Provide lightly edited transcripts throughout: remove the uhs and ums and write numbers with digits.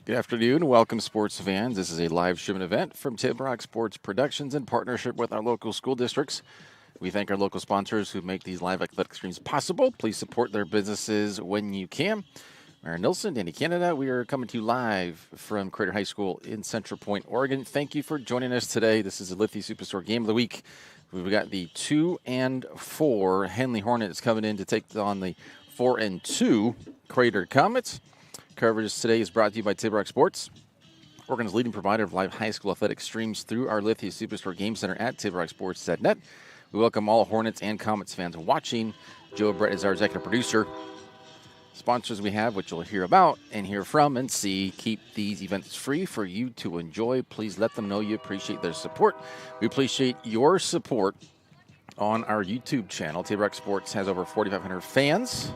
Good afternoon. Welcome, sports fans. This is a live streaming event from Tip Rock Sports Productions in partnership with our local school districts. We thank our local sponsors who make these live athletic streams possible. Please support their businesses when you can. Aaron Nilsson, Danny Canada, we are coming to you live from Crater High School in Central Point, Oregon. Thank you for joining us today. This is the Lithia Superstore Game of the Week. We've got the 2 and 4 Henley Hornets coming in to take on the 4 and 2 Crater Comets. Coverage today is brought to you by Tip Rock Sports, Oregon's leading provider of live high school athletic streams through our Lithia Superstore Game Center at tiprocksports.net. We welcome all Hornets and Comets fans watching. Joe Brett is our executive producer. Sponsors we have, which you'll hear about and hear from and see, keep these events free for you to enjoy. Please let them know you appreciate their support. We appreciate your support on our YouTube channel. Tip Rock Sports has over 4,500 fans.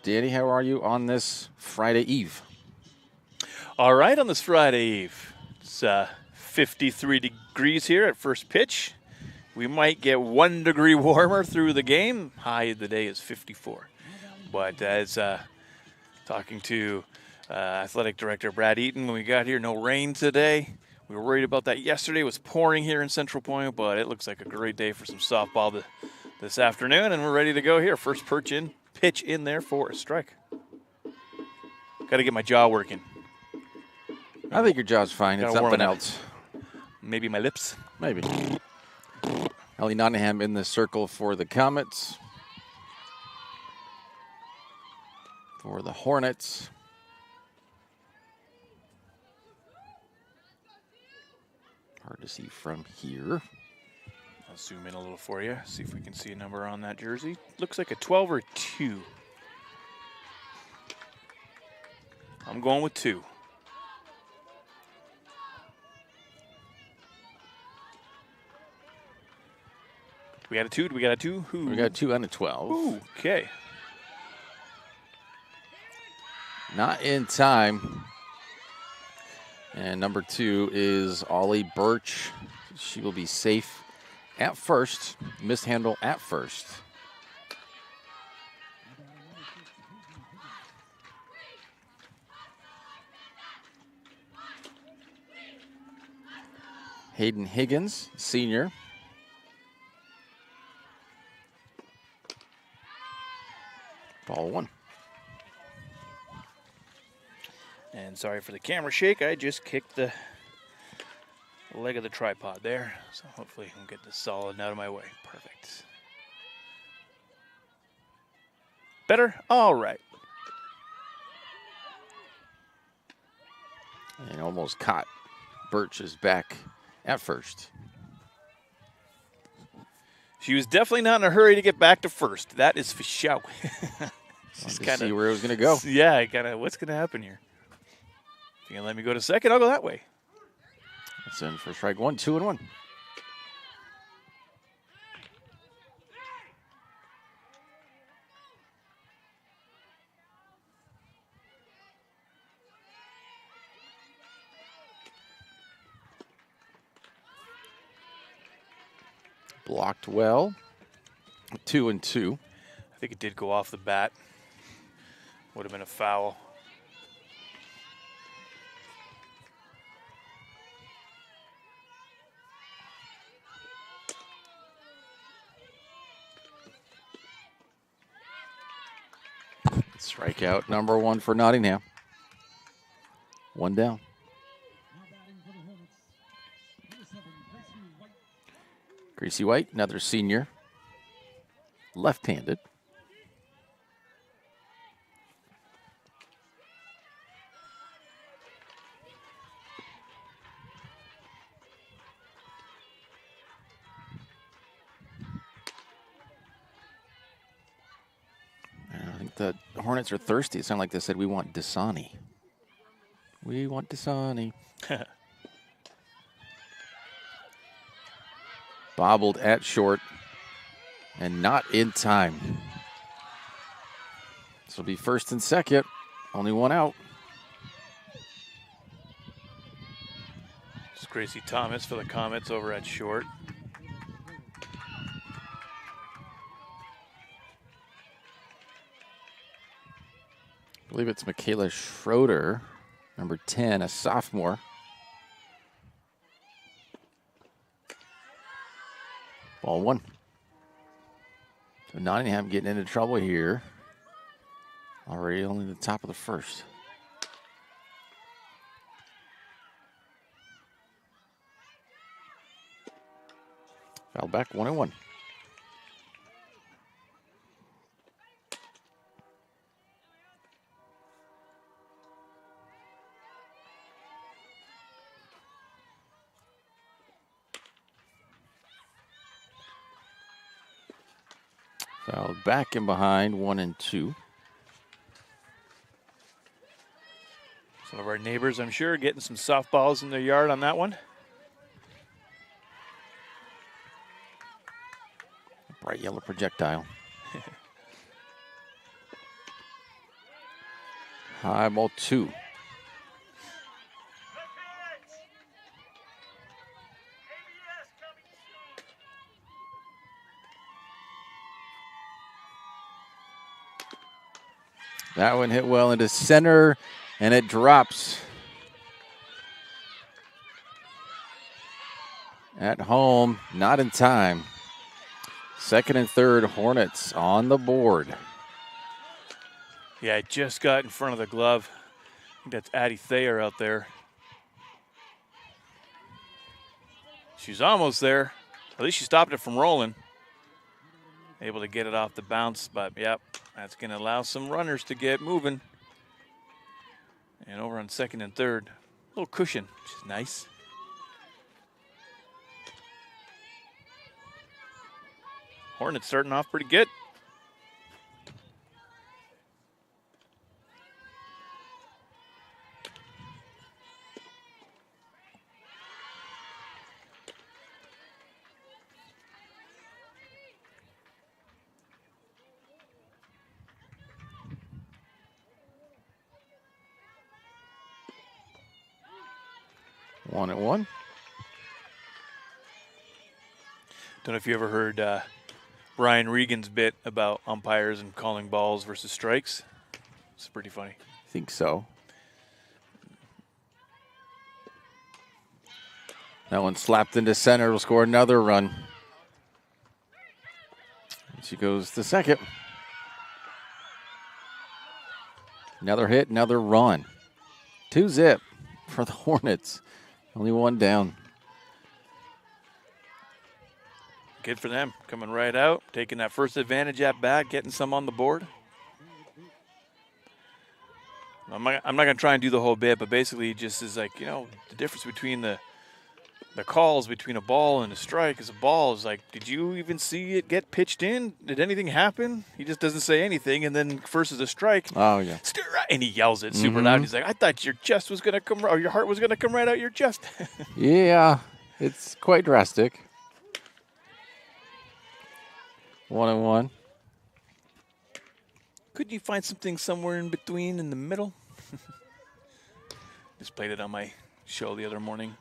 Danny, how are you on this Friday Eve? All right, on this Friday Eve. It's 53 degrees here at first pitch. We might get 1 degree warmer through the game. High of the day is 54. But as talking to athletic director Brad Eaton when we got here, no rain today. We were worried about that yesterday. It was pouring here in Central Point, but it looks like a great day for some softball this afternoon, and we're ready to go here. First pitch in there for a strike. Got to get my jaw working. I think your jaw's fine. It's something else. Maybe my lips. Maybe. Ellie Nottingham in the circle for the Comets. For the Hornets. Hard to see from here. I'll zoom in a little for you, see if we can see a number on that jersey. Looks like a 12 or 2. I'm going with 2. We got a 2. Do we got a 2? Who? We got a 2 and a 12. Ooh, okay. Not in time. And number 2 is Ollie Birch. She will be safe at first. Mishandle at first. Hayden Higgins, senior. Ball 1. And sorry for the camera shake. I just kicked the leg of the tripod there. So hopefully I can get this solid out of my way. Perfect. Better? All right. And almost caught Birch's back at first. She was definitely not in a hurry to get back to first. That is for sure. Just kind of see where it was going to go. Yeah, what's going to happen here? If you're going to let me go to second, I'll go that way. That's in for strike 1, 2 and 1. Blocked well. 2 and 2. I think it did go off the bat. Would have been a foul. Strikeout number 1 for Nottingham. 1 down. Gracie White, another senior. Left-handed. I think the Hornets are thirsty. It sounded like they said, we want Dasani. We want Dasani. Bobbled at short and not in time. This will be first and second. Only 1 out. It's Gracie Thomas for the Comets over at short. believe it's Michaela Schroeder, number 10, a sophomore. Ball one. So Nottingham getting into trouble here. Already only the top of the first. Foul back, 1-1. Fouled back and behind, 1-2. Some of our neighbors, I'm sure, getting some softballs in their yard on that one. Bright yellow projectile. High ball 2. That one hit well into center, and it drops. At home, not in time. Second and third, Hornets on the board. Yeah, it just got in front of the glove. I think that's Addie Thayer out there. She's almost there. At least she stopped it from rolling. Able to get it off the bounce, but yep, that's going to allow some runners to get moving. And over on second and third, a little cushion, which is nice. Hornets starting off pretty good. One at one. Don't know if you ever heard Brian Regan's bit about umpires and calling balls versus strikes. It's pretty funny. I think so. That one slapped into center. Will score another run. And she goes to second. Another hit, another run. 2-0 for the Hornets. Only one down. Good for them. Coming right out, taking that first advantage at bat, getting some on the board. I'm not going to try and do the whole bit, but basically just is like, you know, the difference between the calls between a ball and a strike is a ball is like, did you even see it get pitched in? Did anything happen? He just doesn't say anything, and then first is a strike. Oh, yeah. And he yells it super loud. He's like, I thought your chest was going to come, or your heart was going to come right out your chest. Yeah, it's quite drastic. 1-1. Couldn't you find something somewhere in between in the middle? Just played it on my show the other morning.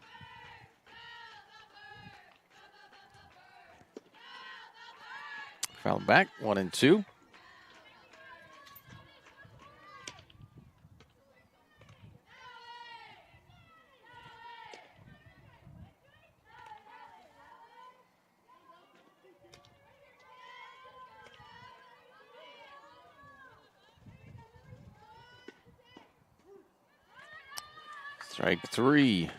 Foul back, 1-2. Strike 3.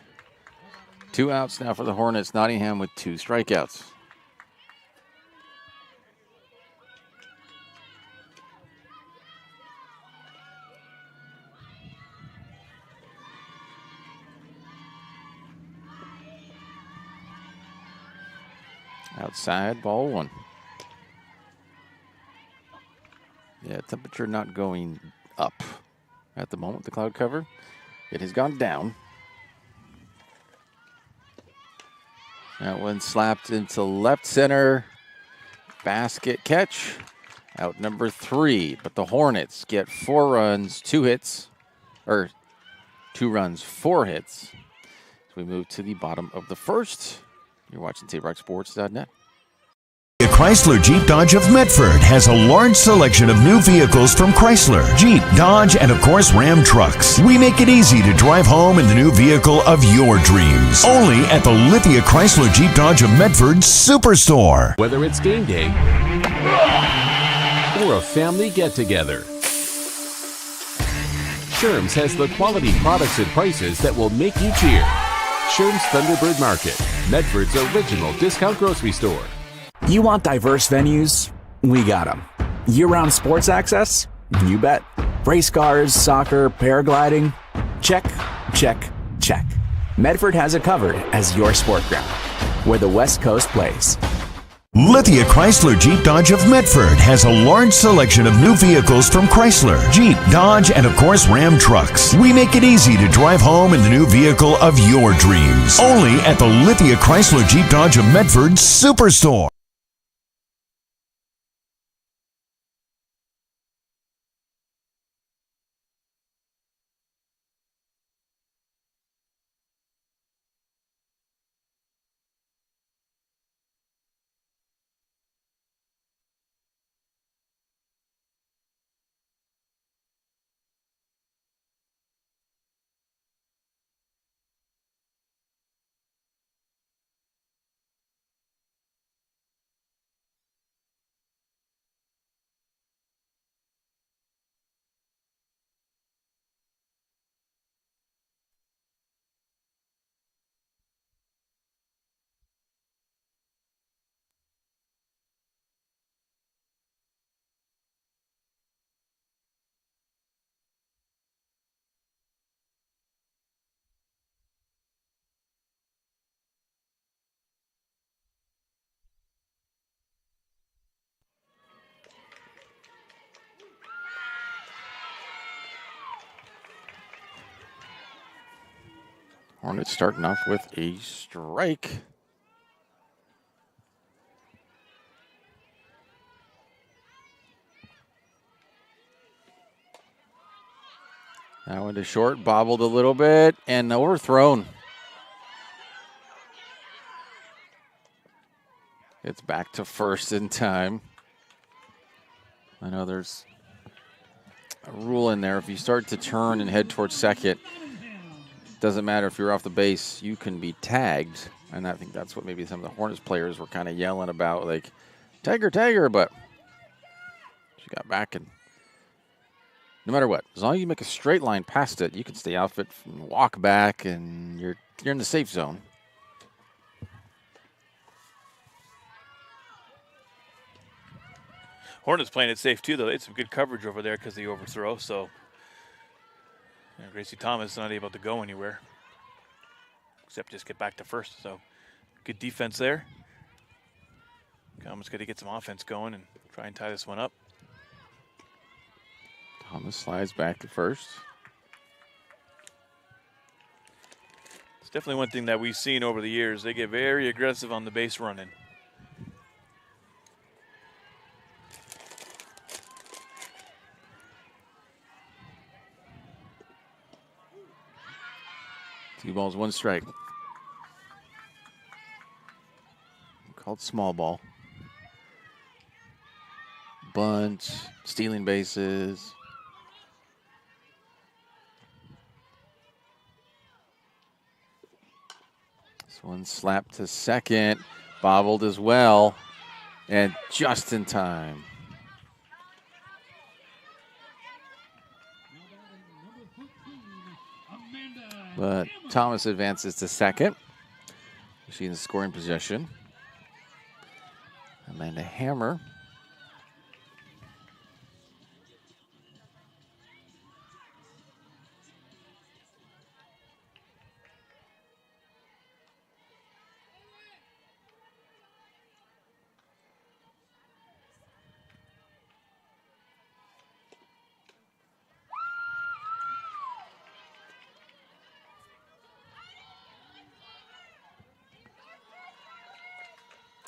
2 outs now for the Hornets. Nottingham with 2 strikeouts. Outside, ball 1. Yeah, temperature not going up at the moment, the cloud cover. It has gone down. That one slapped into left center. Basket catch. Out number 3. But the Hornets get 4 runs, 2 hits. Or 2 runs, 4 hits. So we move to the bottom of the first. You're watching TapeRockSports.net. Chrysler Jeep Dodge of Medford has a large selection of new vehicles from Chrysler, Jeep, Dodge, and of course Ram trucks. We make it easy to drive home in the new vehicle of your dreams. Only at the Lithia Chrysler Jeep Dodge of Medford Superstore. Whether it's game day or a family get-together, Sherm's has the quality products and prices that will make you cheer. Sherm's Thunderbird Market, Medford's original discount grocery store. You want diverse venues? We got them. Year-round sports access? You bet. Race cars, soccer, paragliding? Check, check, check. Medford has it covered as your sport ground, where the West Coast plays. Lithia Chrysler Jeep Dodge of Medford has a large selection of new vehicles from Chrysler, Jeep, Dodge, and of course Ram trucks. We make it easy to drive home in the new vehicle of your dreams. Only at the Lithia Chrysler Jeep Dodge of Medford Superstore. Hornets starting off with a strike. That one to short, bobbled a little bit, and overthrown. It's back to first in time. I know there's a rule in there. If you start to turn and head towards second, doesn't matter if you're off the base, you can be tagged. And I think that's what maybe some of the Hornets players were kind of yelling about, like, tagger, tagger, but she got back, and no matter what, as long as you make a straight line past it, you can stay off it and walk back, and you're in the safe zone. Hornets playing it safe too, though. They had some good coverage over there because of the overthrow, so Gracie Thomas not able to go anywhere except just get back to first. So good defense there. Thomas got to get some offense going and try and tie this one up. Thomas slides back to first. It's definitely one thing that we've seen over the years. They get very aggressive on the base running. Two balls, one strike. Called small ball. Bunt, stealing bases. This one slapped to second, bobbled as well, and just in time. But Thomas advances to second. She's in scoring position. Amanda Hammer.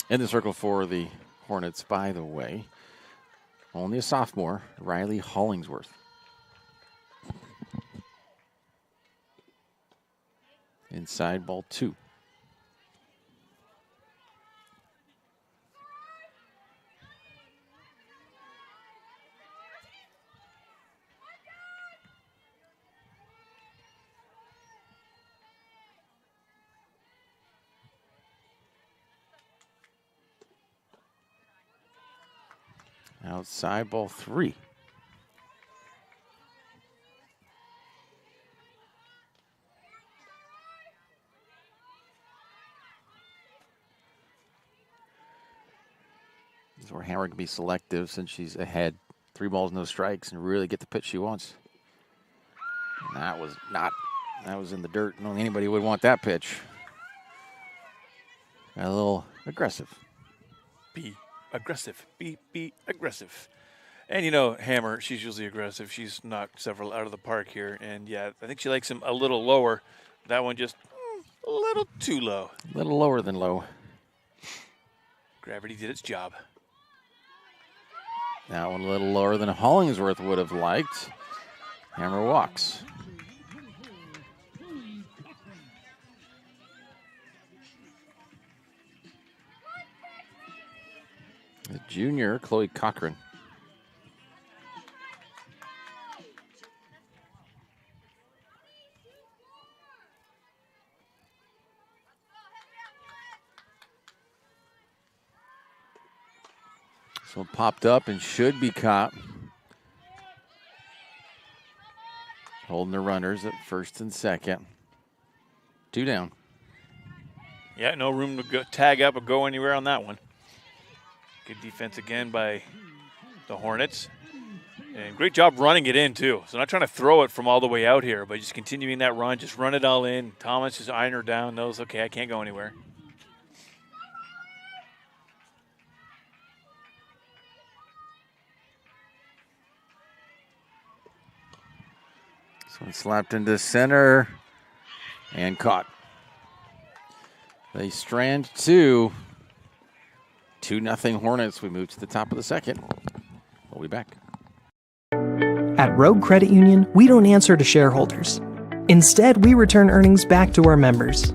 In the circle for the Hornets, by the way, only a sophomore, Riley Hollingsworth. Inside ball two. Outside ball 3. This is where Hammer can be selective since she's ahead. 3 balls, no strikes, and really get the pitch she wants. And that was in the dirt. I don't think anybody would want that pitch. Got a little aggressive. Be aggressive. Be aggressive. And, Hammer, she's usually aggressive. She's knocked several out of the park here. And, yeah, I think she likes him a little lower. That one just a little too low. A little lower than low. Gravity did its job. That one a little lower than Hollingsworth would have liked. Hammer walks. The junior, Chloe Cochran. So popped up and should be caught. Holding the runners at first and second. 2 down. Yeah, no room to go, tag up or go anywhere on that one. Good defense again by the Hornets. And great job running it in, too. So not trying to throw it from all the way out here, but just continuing that run. Just run it all in. Thomas is eyeing her down, knows, okay, I can't go anywhere. So it's slapped into center and caught. They strand 2. 2-0 Hornets. We move to the top of the second. We'll be back. At Rogue Credit Union, we don't answer to shareholders. Instead, we return earnings back to our members.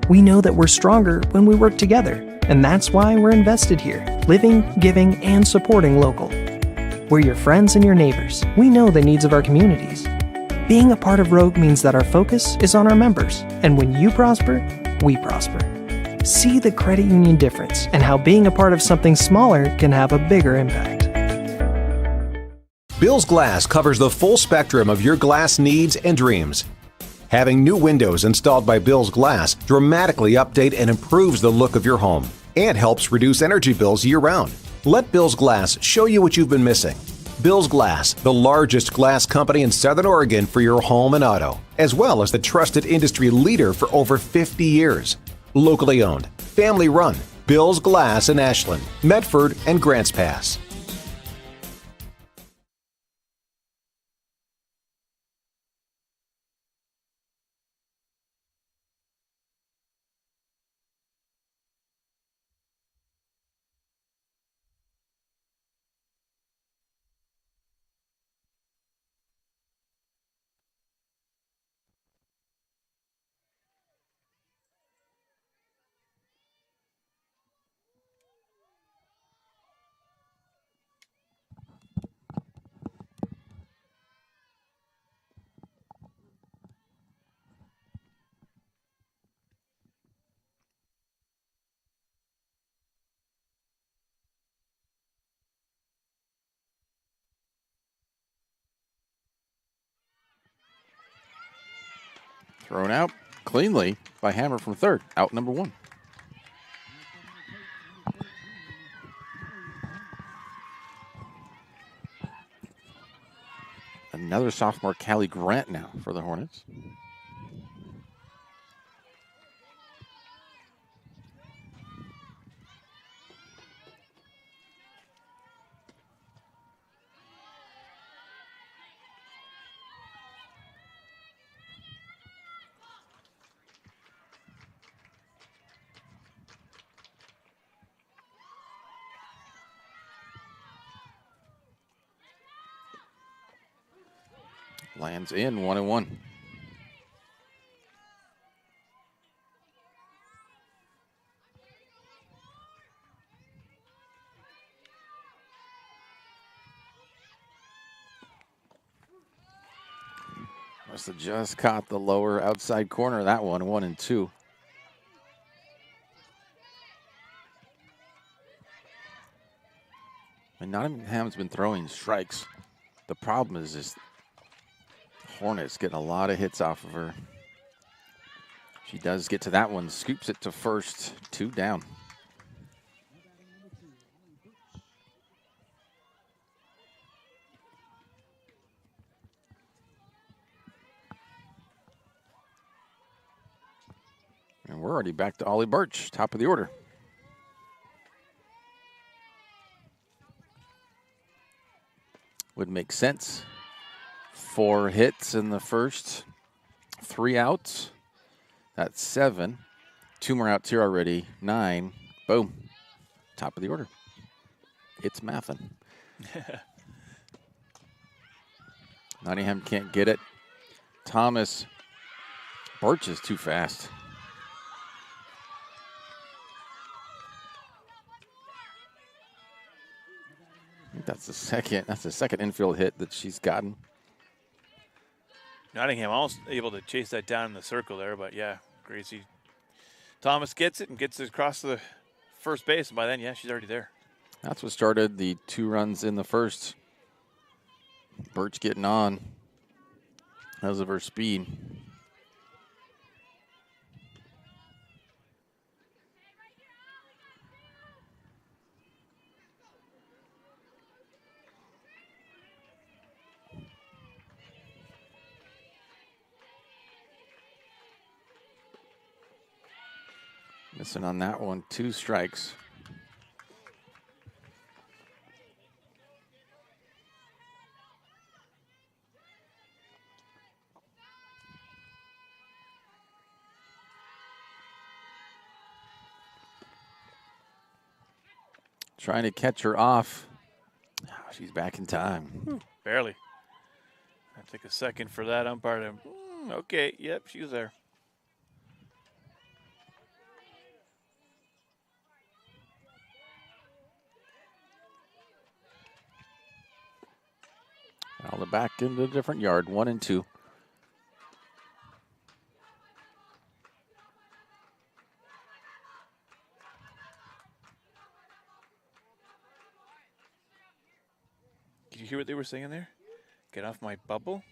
We know that we're stronger when we work together, and that's why we're invested here, living, giving, and supporting local. We're your friends and your neighbors. We know the needs of our communities. Being a part of Rogue means that our focus is on our members, and when you prosper, we prosper. See the credit union difference and how being a part of something smaller can have a bigger impact. Bill's Glass covers the full spectrum of your glass needs and dreams. Having new windows installed by Bill's Glass dramatically update and improves the look of your home and helps reduce energy bills year-round. Let Bill's Glass show you what you've been missing. Bill's Glass, the largest glass company in Southern Oregon for your home and auto, as well as the trusted industry leader for over 50 years. Locally owned, family run, Bill's Glass in Ashland, Medford, and Grants Pass. Thrown out cleanly by Hammer from third. Out number 1. Another sophomore, Callie Grant, now for the Hornets. Lands in 1-1. Must have just caught the lower outside corner of that one, 1-2. And Nottingham's been throwing strikes. The problem is just Hornets getting a lot of hits off of her. She does get to that one, scoops it to first, 2 down. And we're already back to Ollie Birch, top of the order. Would make sense. 4 hits in the first, 3 outs. That's 7. 2 more outs here already, 9. Boom, top of the order. It's mathin'. Nottingham can't get it. Thomas, Birch is too fast. I think that's the second infield hit that she's gotten. Nottingham almost able to chase that down in the circle there, but yeah, Gracie Thomas gets it and gets it across the first base, and by then, yeah, she's already there. That's what started the 2 runs in the first. Birch getting on because of her speed. Missing on that one, 2 strikes. Trying to catch her off. Oh, she's back in time. Barely. I took a second for that umpire to, okay, yep, she was there. Now they're back into a different yard, 1 and 2. Did you hear what they were saying there? Get off my bubble?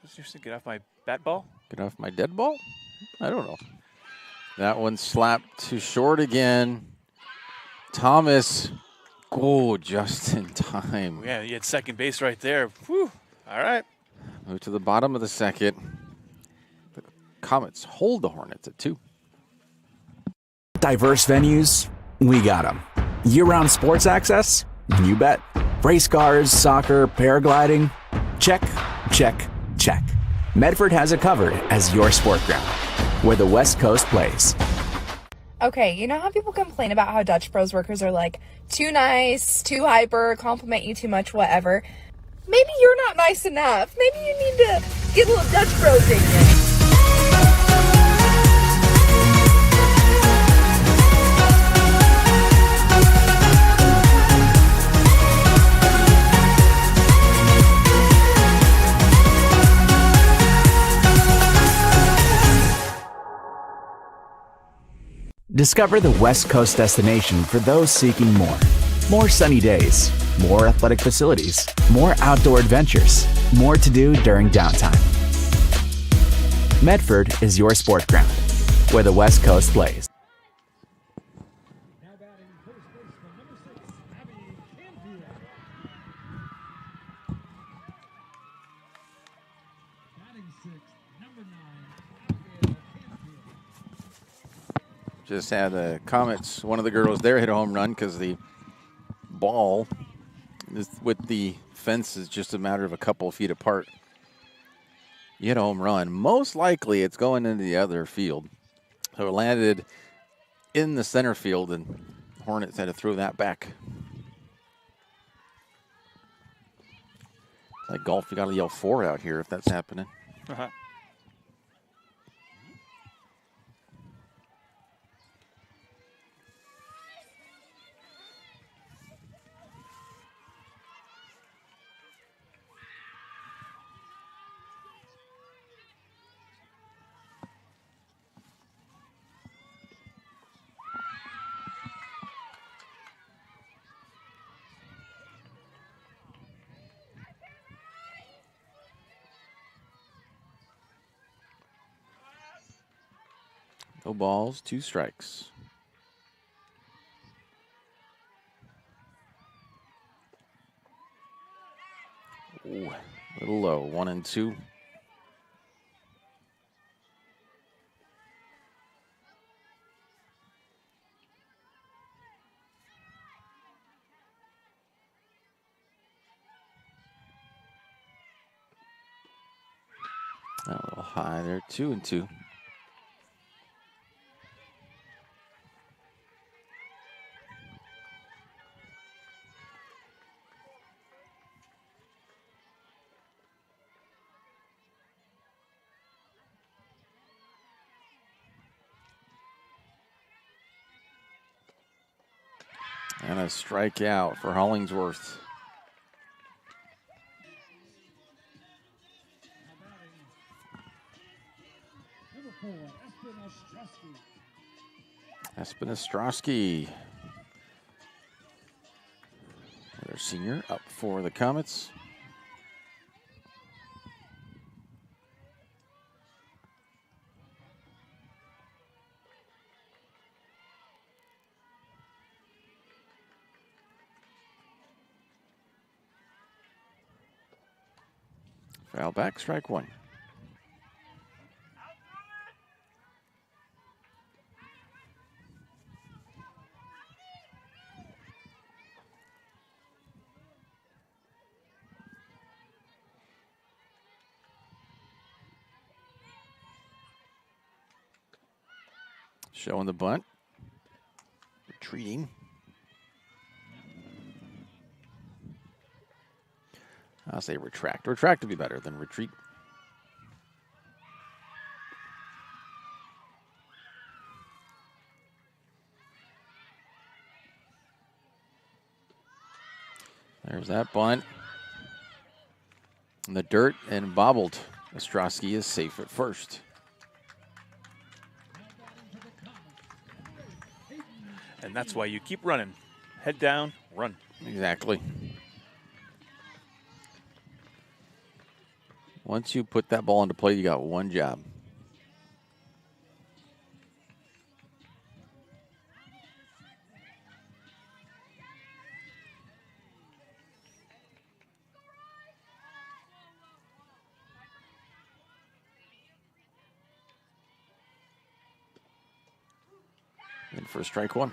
Seriously, get off my bat ball? Get off my dead ball? I don't know. That one slapped too short again. Thomas, just in time. Yeah, you had second base right there. Whew. All right. Move to the bottom of the second. The Comets hold the Hornets at 2. Diverse venues, we got them. Year-round sports access? You bet. Race cars, soccer, paragliding? Check, check, check. Medford has it covered as your sport ground, where the West Coast plays. Okay, you know how people complain about how Dutch Bros workers are like too nice, too hyper, compliment you too much, whatever? Maybe you're not nice enough. Maybe you need to get a little Dutch Bros in you. Discover the West Coast destination for those seeking more. More sunny days, more athletic facilities, more outdoor adventures, more to do during downtime. Medford is your sport ground, where the West Coast plays. Just had the Comets, one of the girls there hit a home run because the ball with the fence is just a matter of a couple of feet apart. You hit a home run. Most likely it's going into the other field. So it landed in the center field, and Hornets had to throw that back. It's like golf, you got to yell 4 out here if that's happening. Uh-huh. No balls, 2 strikes. Ooh, a little low, 1-2. A little high there, 2-2. And a strikeout for Hollingsworth. Ostrowski. Their senior up for the Comets. Foul back, strike 1. Showing the bunt. Retreating. I'll say retract. Retract would be better than retreat. There's that bunt. In the dirt and bobbled. Ostrowski is safe at first. And that's why you keep running. Head down, run. Exactly. Once you put that ball into play, you got one job. In for strike 1.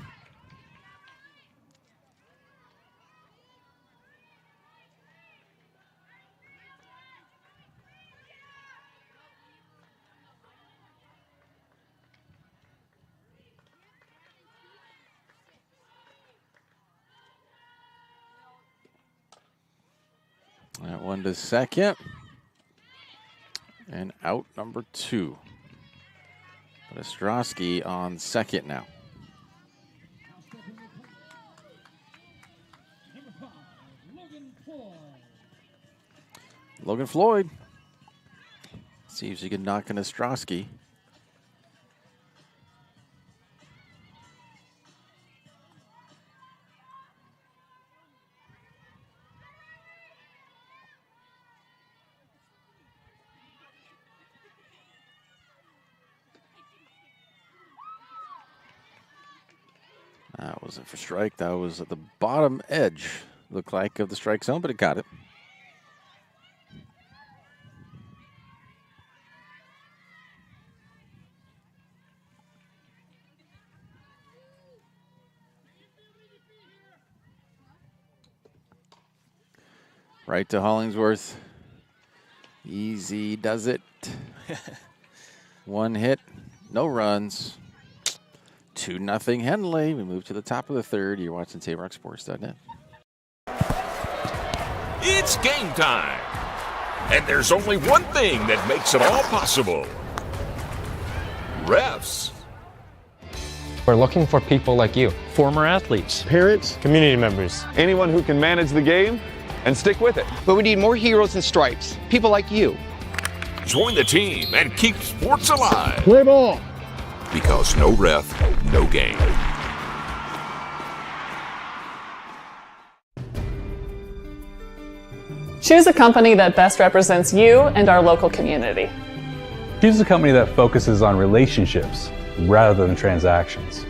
That one to second. And out number 2. But Ostrowski on second now. Logan Floyd. See if she can knock in Ostrowski. That wasn't for strike. That was at the bottom edge, looked like, of the strike zone, but it got it. Right to Hollingsworth. Easy does it. 1 hit, no runs. 2-0 Henley. We move to the top of the 3rd. You're watching TapeRockSports.net. It's game time. And there's only one thing that makes it all possible. Refs. We're looking for people like you. Former athletes, parents, community members, anyone who can manage the game and stick with it. But we need more heroes and stripes, people like you. Join the team and keep sports alive. Play ball. Because no ref, no game. Choose a company that best represents you and our local community. Choose a company that focuses on relationships, rather than transactions.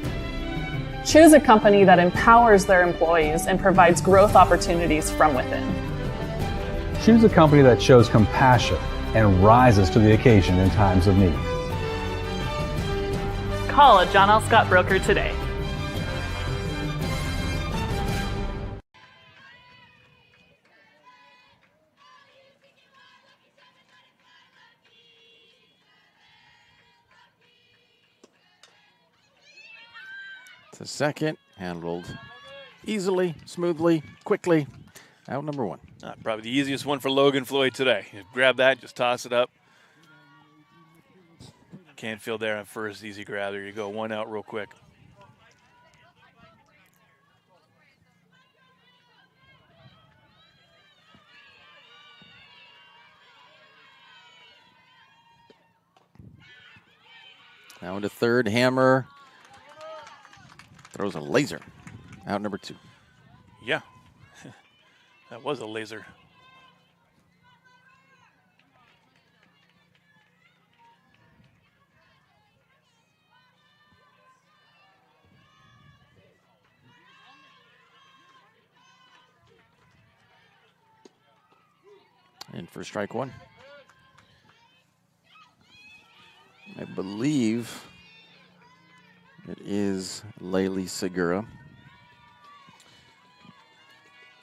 Choose a company that empowers their employees and provides growth opportunities from within. Choose a company that shows compassion and rises to the occasion in times of need. Call a John L. Scott broker today. The second, handled easily, smoothly, quickly. Out number one. Probably the easiest one for Logan Floyd today. You grab that, just toss it up. Canfield there on first, easy grab. There you go, one out real quick. Now into third, hammer. Throws a laser. Out number two. Yeah, that was a laser. And for strike one. I believe it is Laylee Segura.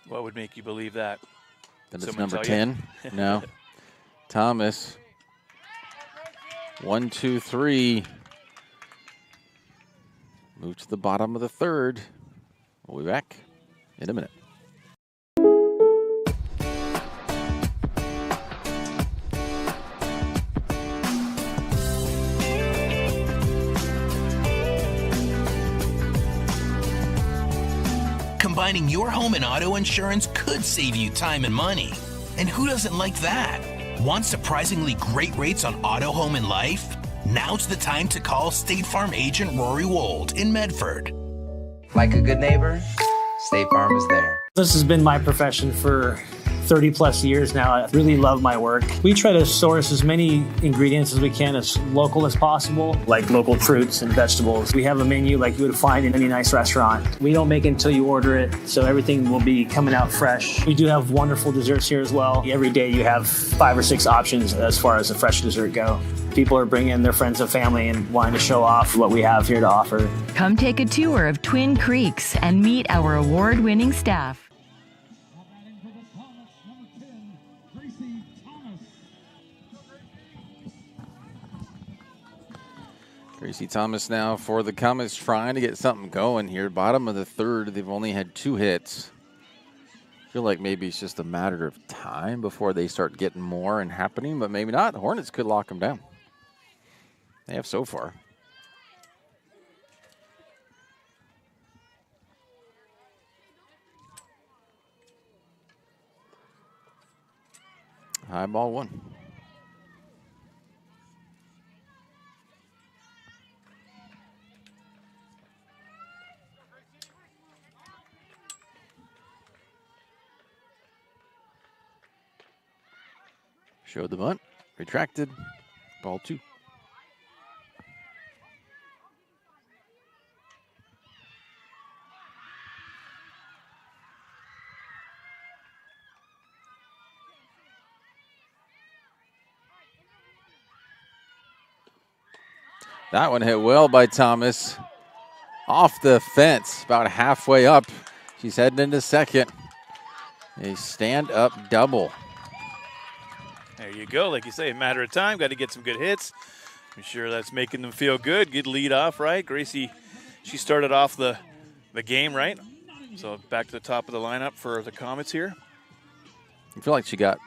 What would make you believe that? Then it's Someone number tell you? 10. No. Thomas. 1, 2, 3. Move to the bottom of the third. We'll be back in a minute. Combining your home and auto insurance could save you time and money. And who doesn't like that? Want surprisingly great rates on auto, home, and life? Now's the time to call State Farm agent Rory Wold in Medford. Like a good neighbor, State Farm is there. This has been my profession for 30 plus years now. I really love my work. We try to source as many ingredients as we can, as local as possible, like local fruits and vegetables. We have a menu like you would find in any nice restaurant. We don't make it until you order it, so everything will be coming out fresh. We do have wonderful desserts here as well. Every day you have 5 or 6 options as far as a fresh dessert go. People are bringing their friends and family and wanting to show off what we have here to offer. Come take a tour of Twin Creeks and meet our award-winning staff. Gracie Thomas now for the Comets, trying to get something going here. Bottom of the third, they've only had 2 hits. I feel like maybe it's just a matter of time before they start getting more and happening, but maybe not. The Hornets could lock them down. They have so far. High ball one. Showed the bunt, retracted, ball 2. That one hit well by Thomas. Off the fence, about halfway up. She's heading into second. A stand-up double. There you go. Like you say, a matter of time. Got to get some good hits. I'm sure that's making them feel good. Good lead off, right? Gracie, she started off the game, right? So back to the top of the lineup for the Comets here. I feel like she got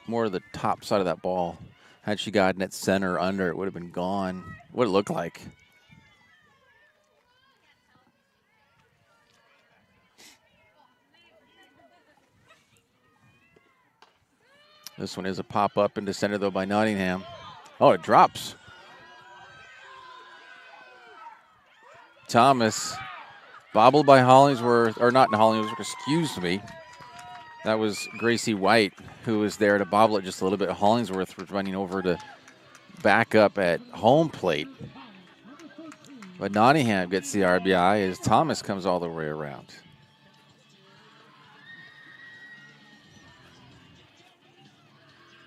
more of the top side of that ball. Had she gotten it center under, it would have been gone. What it looked like. This one is a pop-up into center, though, by Nottingham. Oh, it drops. Thomas, bobbled by Hollingsworth, or not Hollingsworth, excuse me. That was Gracie White, who was there to bobble it just a little bit. Hollingsworth was running over to back up at home plate. But Nottingham gets the RBI as Thomas comes all the way around.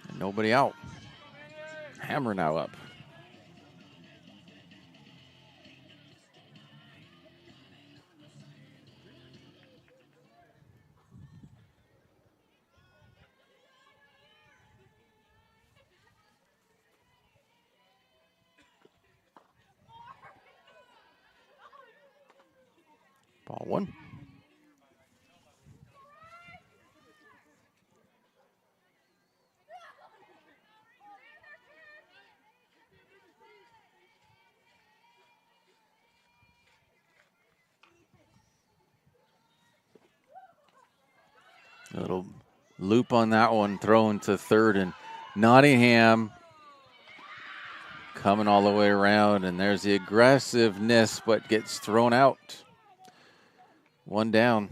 And nobody out. Hammer now up. Ball one. A little loop on that one, thrown to third, and Nottingham coming all the way around, and there's the aggressiveness, but gets thrown out. One down.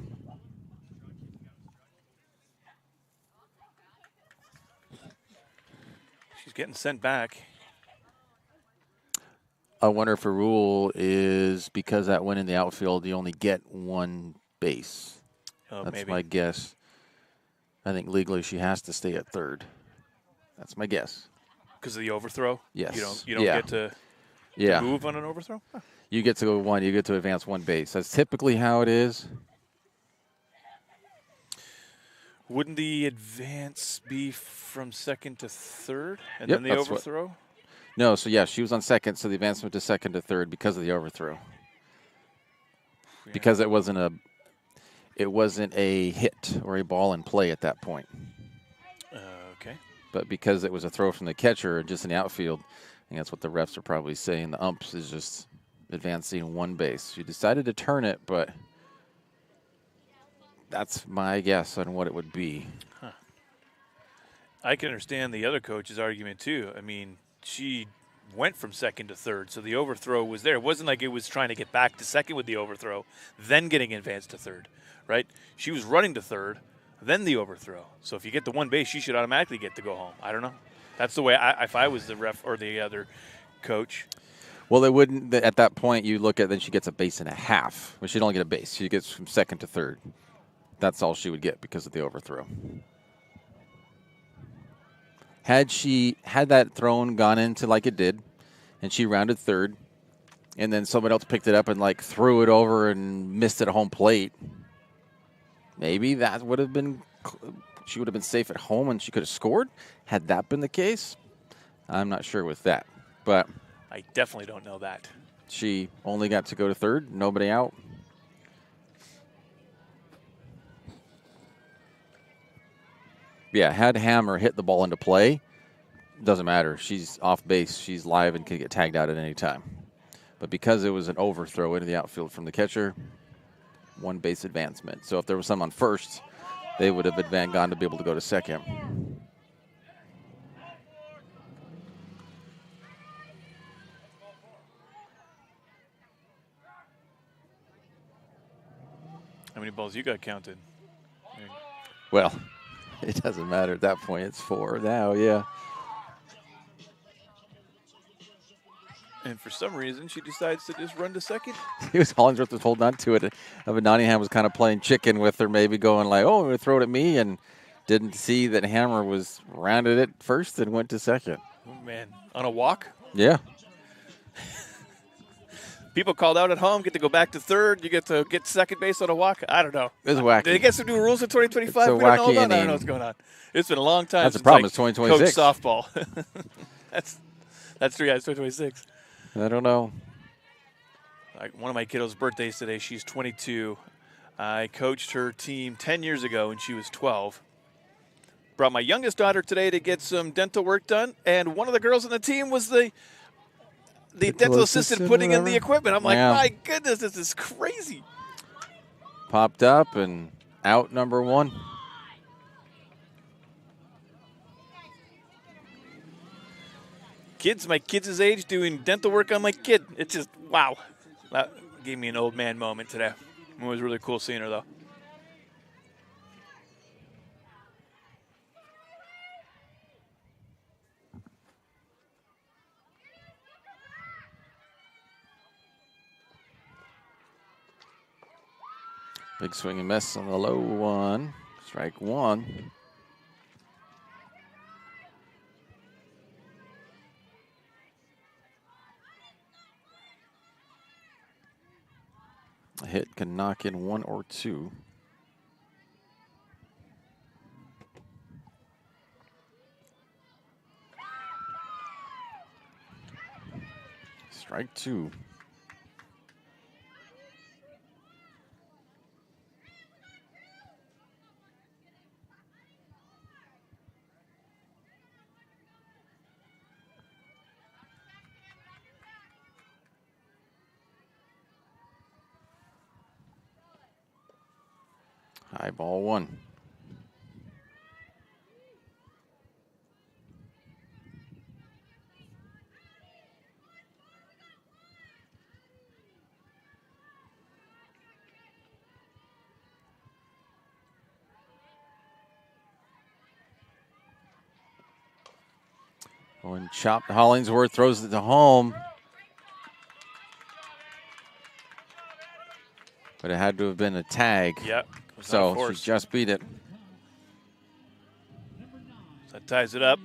She's getting sent back. I wonder if a rule is because that went in the outfield, you only get one base. Oh, That's maybe. my guess. I think legally she has to stay at third. That's my guess. Because of the overthrow? Yes. You don't get to move on an overthrow? Huh. You get to go one. You get to advance one base. That's typically how it is. Wouldn't the advance be from second to third and Yep, then the that's what- overthrow? No, so yeah, she was on second, so the advancement to second to third because of the overthrow. Yeah. Because it wasn't a hit or a ball in play at that point. Okay. But because it was a throw from the catcher just in the outfield, I think that's what the refs are probably saying. The umps is just advancing one base. You decided to turn it, but that's my guess on what it would be. Huh. I can understand the other coach's argument, too. I mean, she went from second to third, so the overthrow was there. It wasn't like it was trying to get back to second with the overthrow, then getting advanced to third, right? She was running to third, then the overthrow. So if you get the one base, she should automatically get to go home. I don't know. That's the way if I was the ref or the other coach. Well, they wouldn't. At that point, you look at then she gets a base and a half. Well, she'd only get a base. She gets from second to third. That's all she would get because of the overthrow. Had that thrown gone into like it did, and she rounded third, and then someone else picked it up and like threw it over and missed it at home plate, maybe that would have been, she would have been safe at home and she could have scored. Had that been the case, I'm not sure with that. But I definitely don't know that. She only got to go to third, nobody out. Yeah, had Hammer hit the ball into play, doesn't matter. She's off base. She's live and can get tagged out at any time. But because it was an overthrow into the outfield from the catcher, one base advancement. So if there was some on first, they would have gone to be able to go to second. How many balls you got counted? Well, it doesn't matter at that point. It's 4 now, yeah. And for some reason, she decides to just run to second. He was Hollingsworth was holding on to it. But Nottingham was kind of playing chicken with her, maybe going like, "Oh, I'm going to throw it at me," and didn't see that Hammer was rounded it first and went to second. Oh man, on a walk. Yeah. People called out at home get to go back to third. You get to get second base on a walk. I don't know. It's wacky. Did they get some new rules in 2025? It's a We don't know wacky about. I don't inning. know what's going on. It's been a long time. That's the since problem. I It's 2026. coached softball. that's true. Yeah, it's 2026. I don't know. Like one of my kiddos' birthdays today. She's 22. I coached her team 10 years ago when she was 12. Brought my youngest daughter today to get some dental work done, and one of the girls on the team was the dental assistant putting in the equipment. I'm like, Yeah. my goodness, this is crazy. Popped up and out number 1. My kids' age doing dental work on my kid. It's just, wow. That gave me an old man moment today. It was really cool seeing her, though. Big swing and miss on the low one. Strike one. A hit can knock in one or two. Strike two. High ball one. When chopped, Hollingsworth throws it to home. But it had to have been a tag. Yep. So she just beat it. So that ties it up.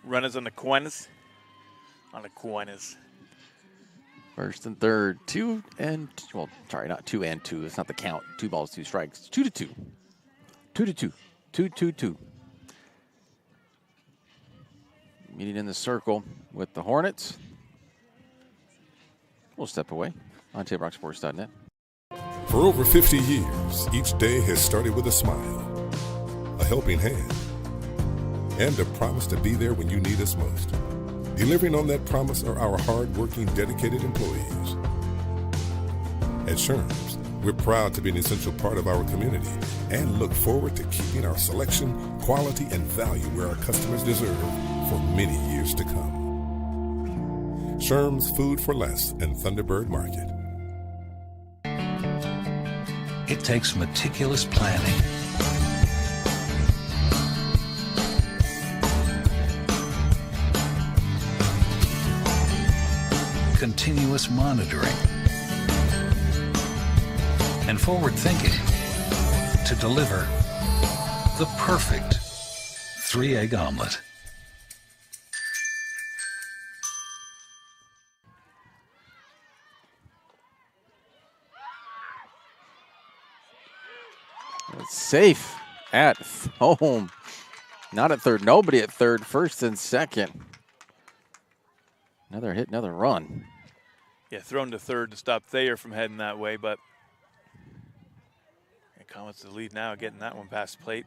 Runners on the corners. On the corners. First and third. 2 and, well, sorry, not 2 and 2. It's not the count. 2 balls, 2 strikes. 2-2. 2-2. 2-2-2. Meeting in the circle with the Hornets. We'll step away on TapeRockSports.net. For over 50 years, each day has started with a smile, a helping hand, and a promise to be there when you need us most. Delivering on that promise are our hard-working, dedicated employees. At Sherms, we're proud to be an essential part of our community and look forward to keeping our selection, quality, and value where our customers deserve for many years to come. Sherm's Food for Less and Thunderbird Market. It takes meticulous planning, continuous monitoring, and forward thinking to deliver the perfect 3-egg omelet. It's safe at home. Not at third. Nobody at third. First and second. Another hit, another run. Yeah, thrown to third to stop Thayer from heading that way, but Comets to the lead now, getting that one past the plate.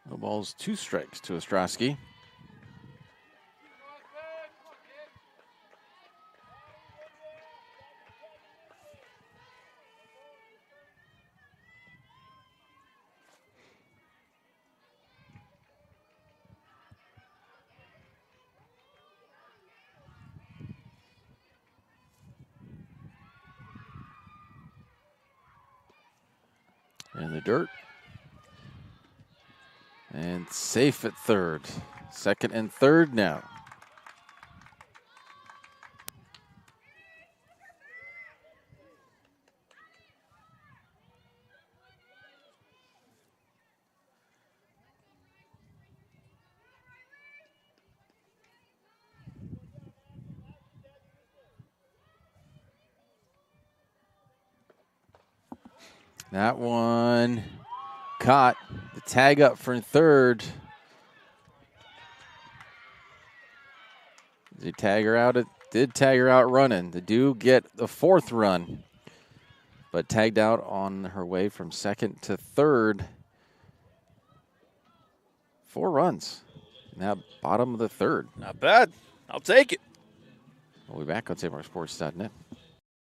No balls, 2 strikes to Ostrowski. In the dirt. And safe at third. Second and third now. That one caught. The tag up for third. Did he tag her out? It did tag her out running. They do get the fourth run, but tagged out on her way from second to third. 4 runs. Now bottom of the third. Not bad. I'll take it. We'll be back on SaveMarkSports.net.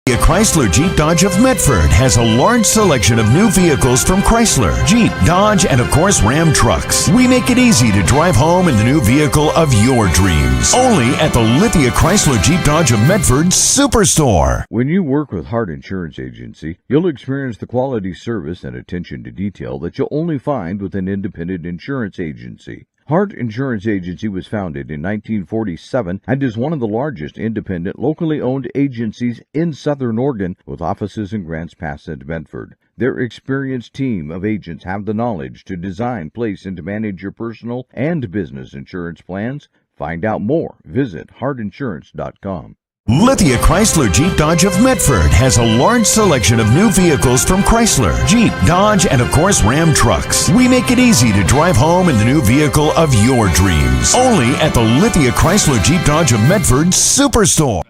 Chrysler Jeep Dodge of Medford has a large selection of new vehicles from Chrysler, Jeep, Dodge, and of course Ram trucks. We make it easy to drive home in the new vehicle of your dreams. Only at the Lithia Chrysler Jeep Dodge of Medford Superstore. When you work with Hart Insurance Agency, you'll experience the quality service and attention to detail that you'll only find with an independent insurance agency. Hart Insurance Agency was founded in 1947 and is one of the largest independent, locally owned agencies in Southern Oregon, with offices in Grants Pass and Medford. Their experienced team of agents have the knowledge to design, place, and to manage your personal and business insurance plans. Find out more. Visit hartinsurance.com. Lithia Chrysler Jeep Dodge of Medford has a large selection of new vehicles from Chrysler, Jeep, Dodge, and of course Ram trucks. We make it easy to drive home in the new vehicle of your dreams. Only at the Lithia Chrysler Jeep Dodge of Medford Superstore.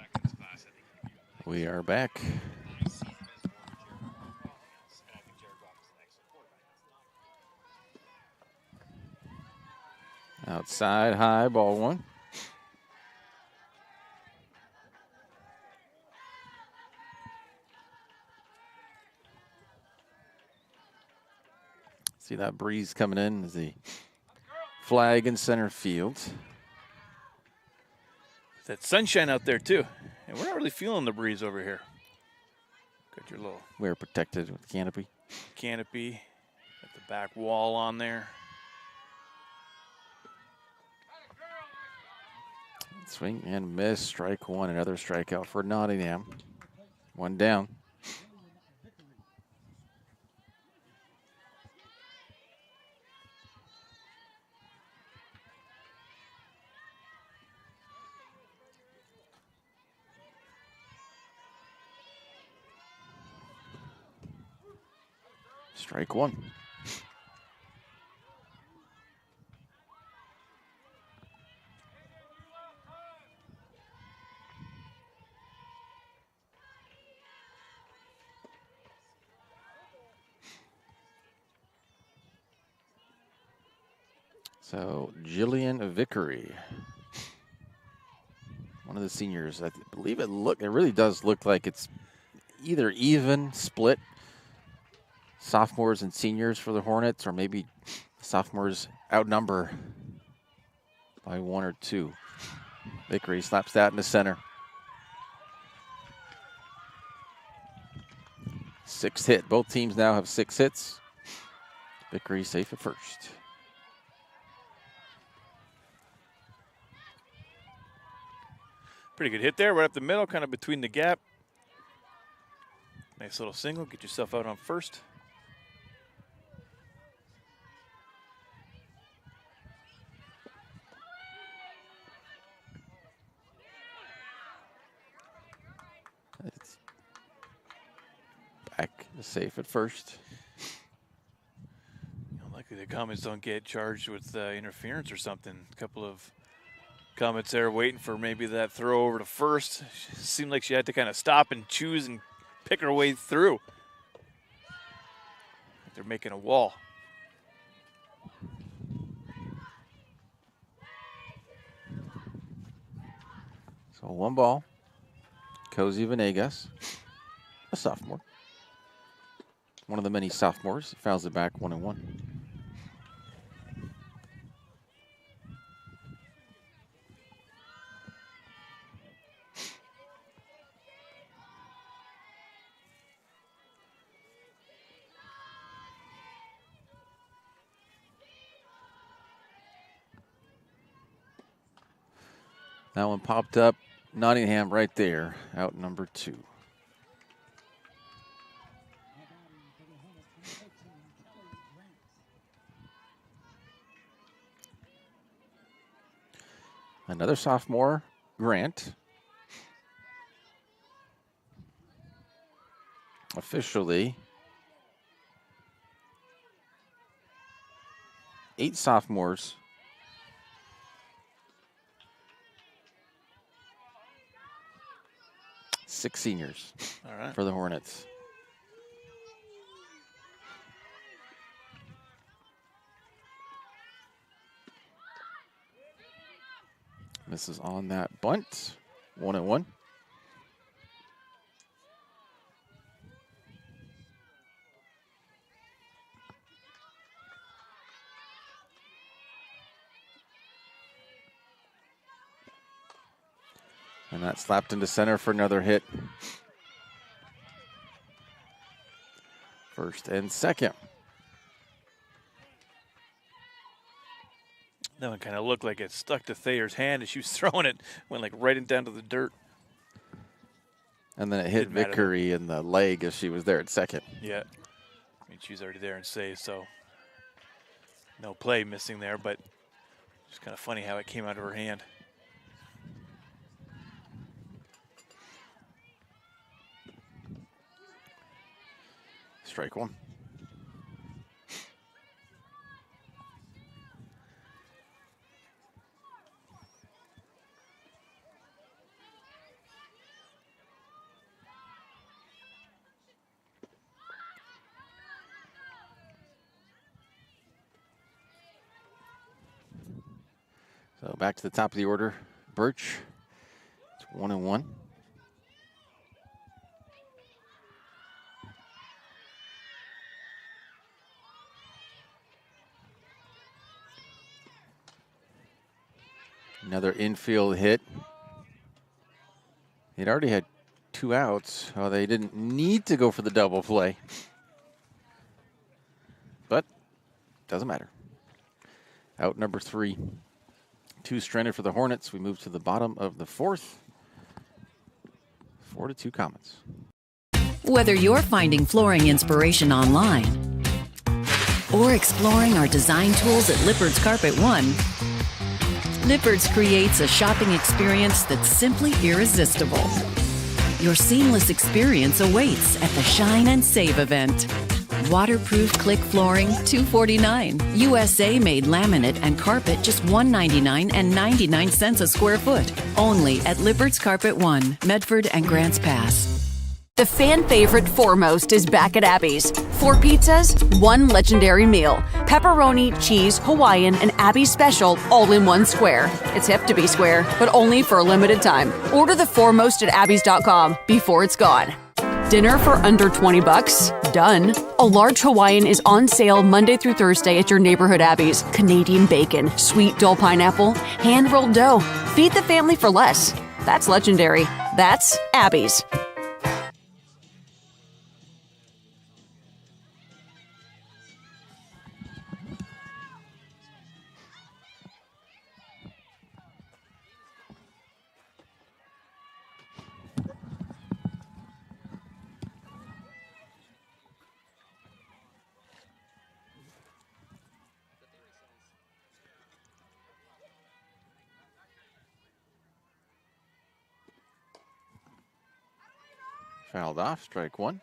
We are back. Outside high, ball one. See that breeze coming in as the flag in center field. That sunshine out there too, and we're not really feeling the breeze over here. Got your little We're protected with canopy. Canopy, got the back wall on there. Swing and miss, strike one, another strikeout for Nottingham. One down. Strike one. So Jillian Vickery, one of the seniors. I believe it really does look like it's either even split sophomores and seniors for the Hornets, or maybe sophomores outnumber by 1 or 2. Vickery slaps that in the center. 6th hit. Both teams now have 6 hits. Vickery safe at first. Pretty good hit there, right up the middle, kind of between the gap. Nice little single. Get yourself out on first. It's back safe at first. Likely the comments don't get charged with interference or something. A couple of comments there waiting for maybe that throw over to first. It seemed like she had to kind of stop and choose and pick her way through. Like they're making a wall. So 1 ball. Cozy Venegas, a sophomore. One of the many sophomores. Fouls it back 1-1. That one popped up. Nottingham right there, out number 2. Another sophomore, Grant. Officially 8 sophomores 6 seniors All right. for the Hornets. Misses on that bunt. 1-1. And that slapped into center for another hit. First and second. That one kind of looked like it stuck to Thayer's hand as she was throwing it, went like right down to the dirt. And then it hit Didn't matter, Vickery in the leg as she was there at second. Yeah. I mean, she was already there and safe, so no play missing there, but it's kind of funny how it came out of her hand. Strike one. So back to the top of the order. Birch. It's 1-1. Another infield hit. He'd already had 2 outs. Oh, they didn't need to go for the double play. But doesn't matter. Out number 3. 2 stranded for the Hornets. We move to the bottom of the 4th. 4-2 Comets. Whether you're finding flooring inspiration online or exploring our design tools at Lippard's Carpet One, Lippard's creates a shopping experience that's simply irresistible. Your seamless experience awaits at the Shine and Save event. Waterproof click flooring, $249. USA-made laminate and carpet, just $199 and 99 cents a square foot. Only at Lippard's Carpet One, Medford and Grants Pass. The fan favorite Foremost is back at Abby's. 4 pizzas, 1 legendary meal. Pepperoni, cheese, Hawaiian, and Abby's special all in 1 square. It's hip to be square, but only for a limited time. Order the Foremost at Abby's.com before it's gone. Dinner for under $20? Done. A large Hawaiian is on sale Monday through Thursday at your neighborhood Abby's. Canadian bacon, sweet dill pineapple, hand-rolled dough. Feed the family for less. That's legendary. That's Abby's. Fouled off, strike one.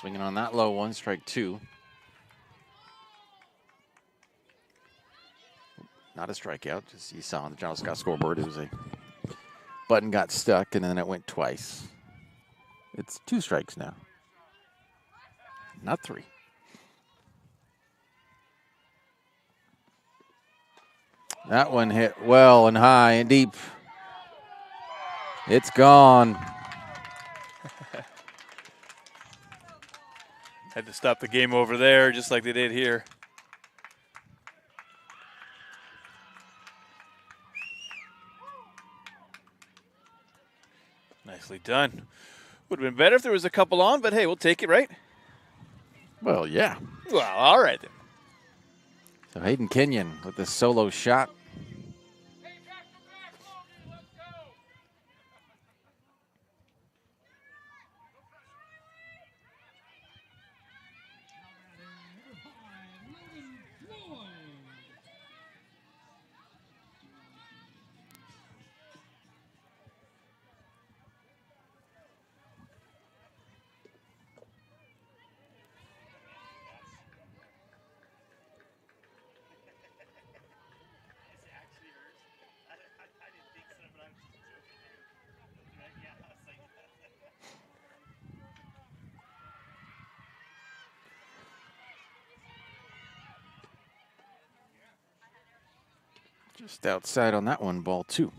Swinging on that low one, strike two. Not a strikeout, just you saw on the John Scott scoreboard, it was a button got stuck and then it went twice. It's 2 strikes now, not 3. That one hit well and high and deep. It's gone. Had to stop the game over there just like they did here. Nicely done. Would have been better if there was a couple on, but hey, we'll take it, right? Well, yeah. Well, all right then. So Hayden Kenyon with this solo shot. Just outside on that one, ball 2.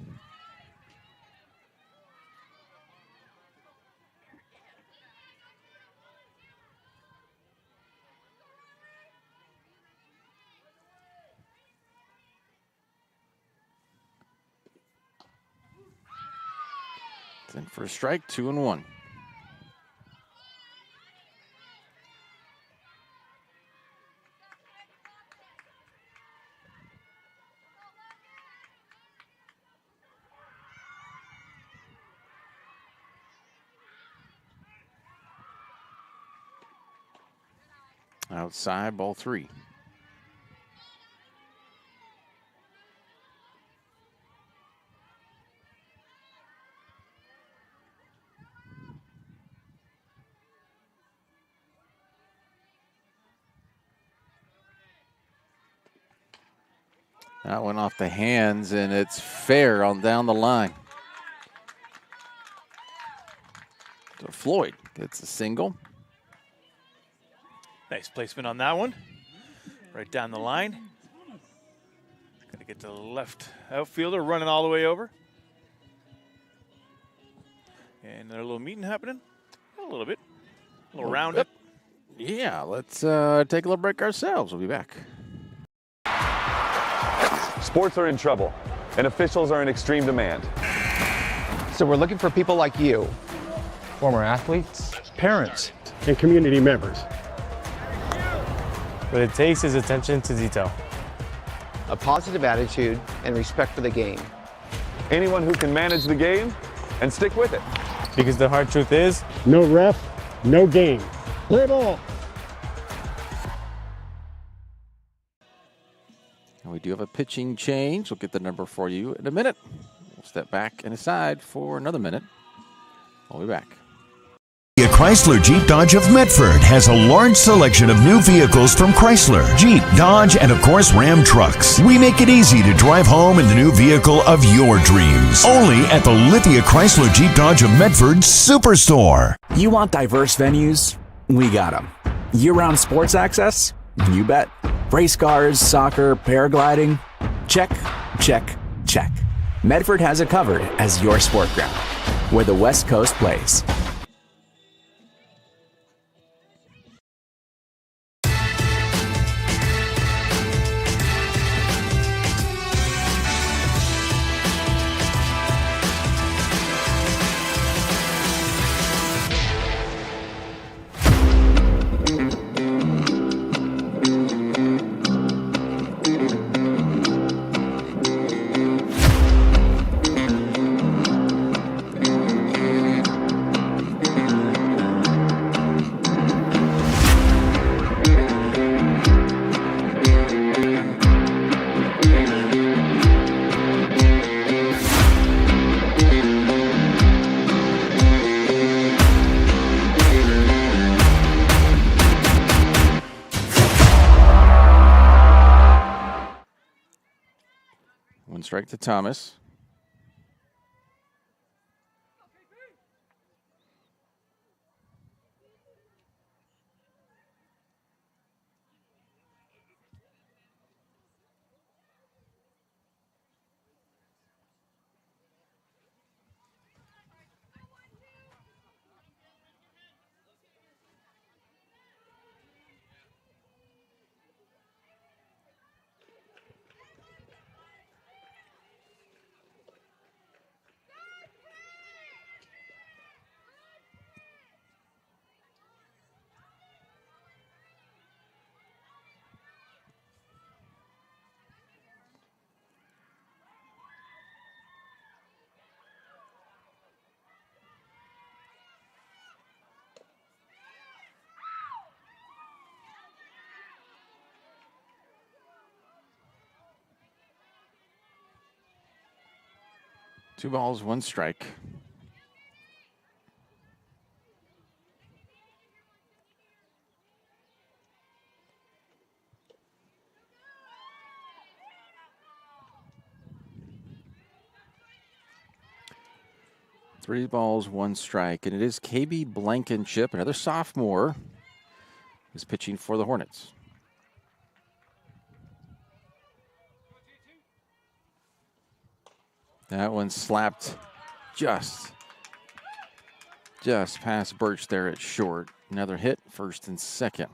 Then for a strike, 2-1. Outside, ball 3. That went off the hands, and it's fair on down the line. So Floyd gets a single. Nice placement on that one. Right down the line. Gonna get to the left outfielder running all the way over. And another little meeting happening. A little bit. A little round up. Yeah, let's take a little break ourselves. We'll be back. Sports are in trouble, and officials are in extreme demand. So we're looking for people like you. Former athletes, Parents and community members. what it takes is attention to detail. A positive attitude and respect for the game. Anyone who can manage the game and stick with it. Because the hard truth is, No ref, no game. Play ball. And we do have a pitching change. We'll get the number for you in a minute. We'll step back and aside for another minute. We'll be back. The Chrysler Jeep Dodge of Medford has a large selection of new vehicles from Chrysler, Jeep, Dodge, and of course Ram trucks. We make it easy to drive home in the new vehicle of your dreams. Only at the Lithia Chrysler Jeep Dodge of Medford Superstore. You want diverse venues? We got them. Year-round sports access? You bet. Race cars, soccer, paragliding? Check, check, check. Medford has it covered as your sport ground, where the West Coast plays. One strike to Thomas. Two balls, one strike. Three balls, one strike, and it is KB Blankenship, another sophomore, who's pitching for the Hornets. That one slapped just past Birch there at short. Another hit, first and second.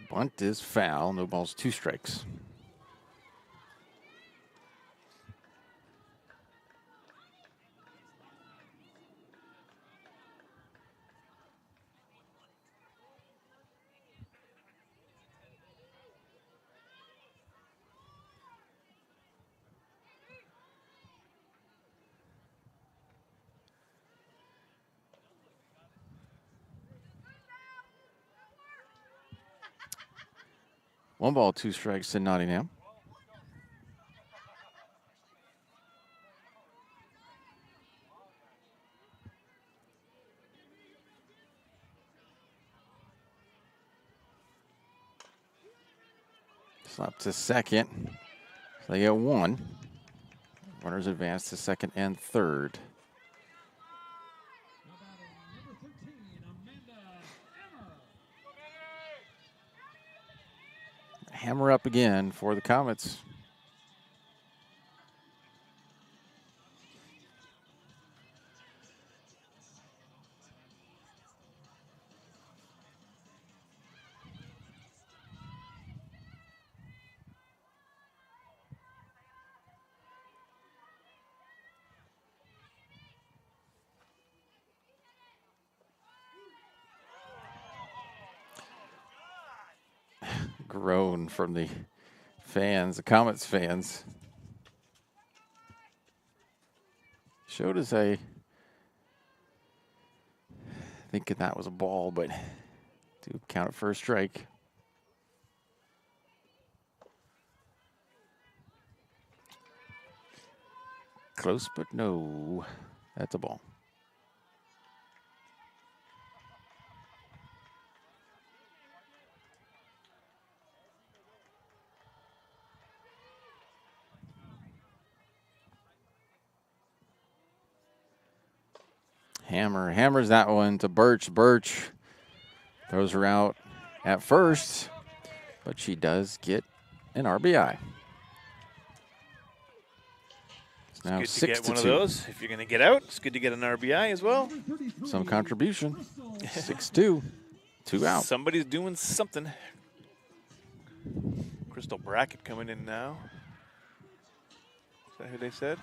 Bunt is foul. No balls, 2 strikes. One ball, 2 strikes to Nottingham. Slap to second. So they get 1. Runners advance to second and third. Hammer up again for the Comets. Groan from the fans, the Comets fans. Showed us thinking that was a ball, but do count it for a strike. Close, but no. That's a ball. Hammers that one to Birch. Birch throws her out at first, but she does get an RBI. It's now It's good to 6-2. get one of those. If you're going to get out, it's good to get an RBI as well. Some contribution. 6-2. 2 out. Somebody's doing something. Crystal Brackett coming in now. Is that who they said?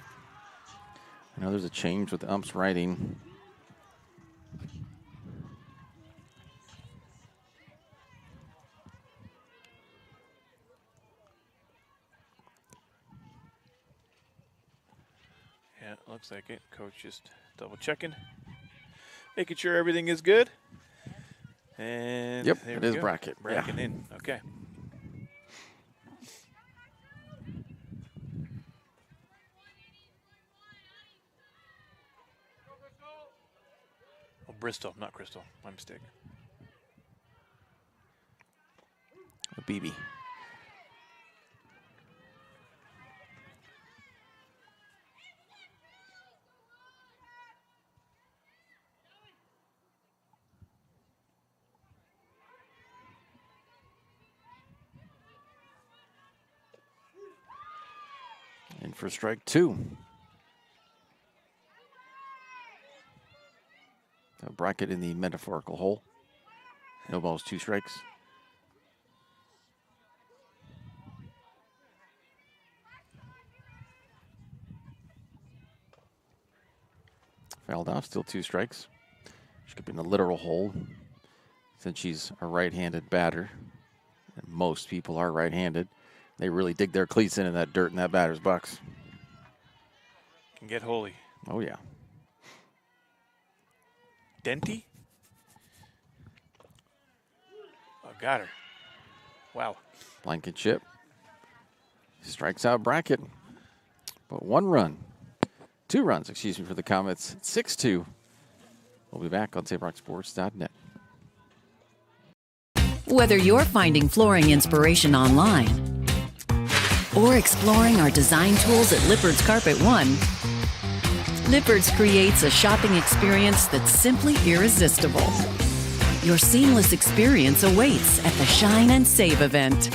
I know there's a change with the umps writing. Yeah, looks like it. Coach just double checking, making sure everything is good. And yep, there it we is go. Brackett. Brackett in. Okay. Oh, Bristol, not Crystal. My mistake. BB. In for strike 2. A bracket in the metaphorical hole. No balls, 2 strikes. Fouled off, still 2 strikes. She could be in the literal hole since she's a right-handed batter. And most people are right-handed. They really dig their cleats into that dirt in that batter's box. Can get holy. Oh, yeah. Denty? Oh, got her. Wow. Blankenship strikes out Brackett. But 2 runs, excuse me, for the Comets. 6-2. We'll be back on SaveRockSports.net. Whether you're finding flooring inspiration online or exploring our design tools at Lippard's Carpet One, Lippard's creates a shopping experience that's simply irresistible. Your seamless experience awaits at the Shine and Save event.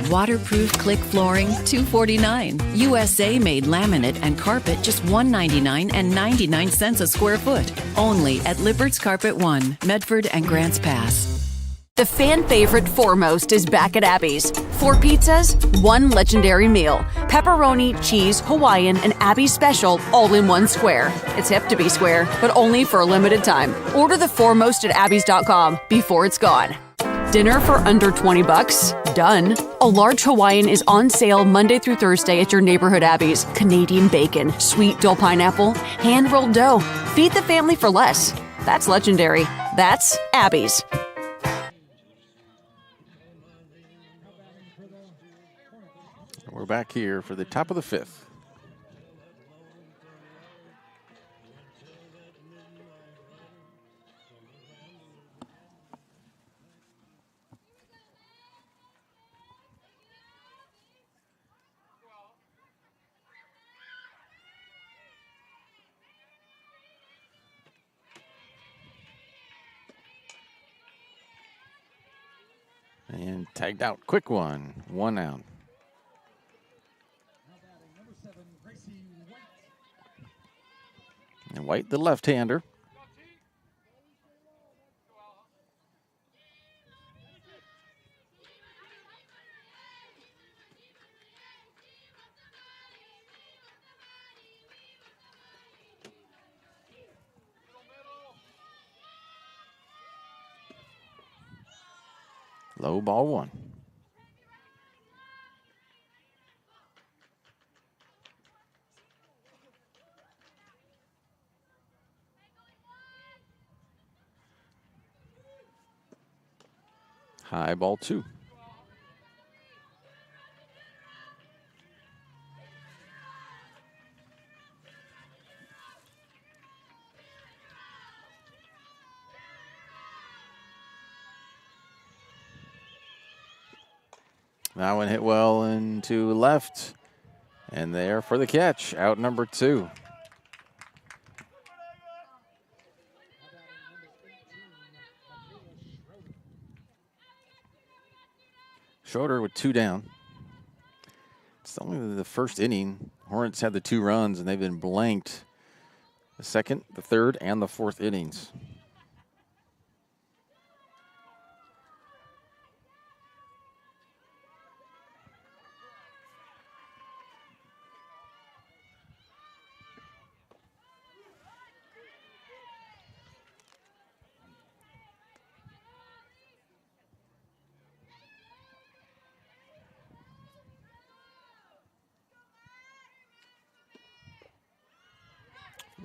Waterproof click flooring, $249. USA-made laminate and carpet, just $199 and 99 cents a square foot. Only at Lippard's Carpet One, Medford and Grants Pass. The fan favorite Foremost is back at Abby's. 4 pizzas, 1 legendary meal. Pepperoni, cheese, Hawaiian, and Abby's special all in one square. It's hip to be square, but only for a limited time. Order the Foremost at abby's.com before it's gone. Dinner for under $20? Done. A large Hawaiian is on sale Monday through Thursday at your neighborhood Abby's. Canadian bacon, sweet dill pineapple, hand-rolled dough. Feed the family for less. That's legendary. That's Abby's. We're back here for the top of the 5th. And tagged out. Quick one. 1 out. And White, the left-hander. Low ball 1. High ball 2. That one hit well into left. And there for the catch. Out number 2. Schroeder with 2 down. It's only the first inning. Hornets had the 2 runs, and they've been blanked the 2nd, the 3rd, and the 4th innings.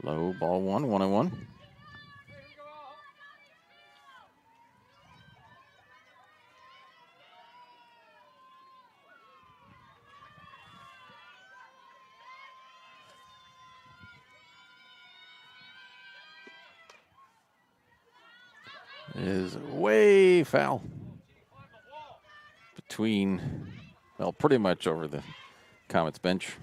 Low ball 1, 1-1. Is way foul. Between, well, pretty much over the Comets bench.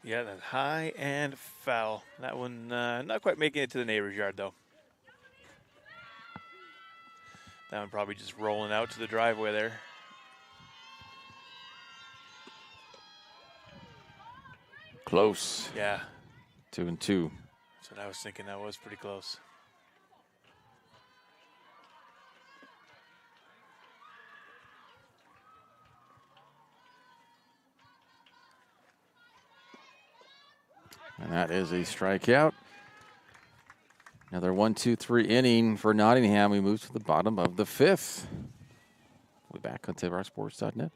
Yeah, that high and foul. That one not quite making it to the neighbor's yard, though. That one probably just rolling out to the driveway there. Close. Yeah. 2-2. That's what I was thinking. That was pretty close. And that is a strikeout. Another 1-2-3 inning for Nottingham. We move to the bottom of the fifth. We'll be back on TaylorSports.net.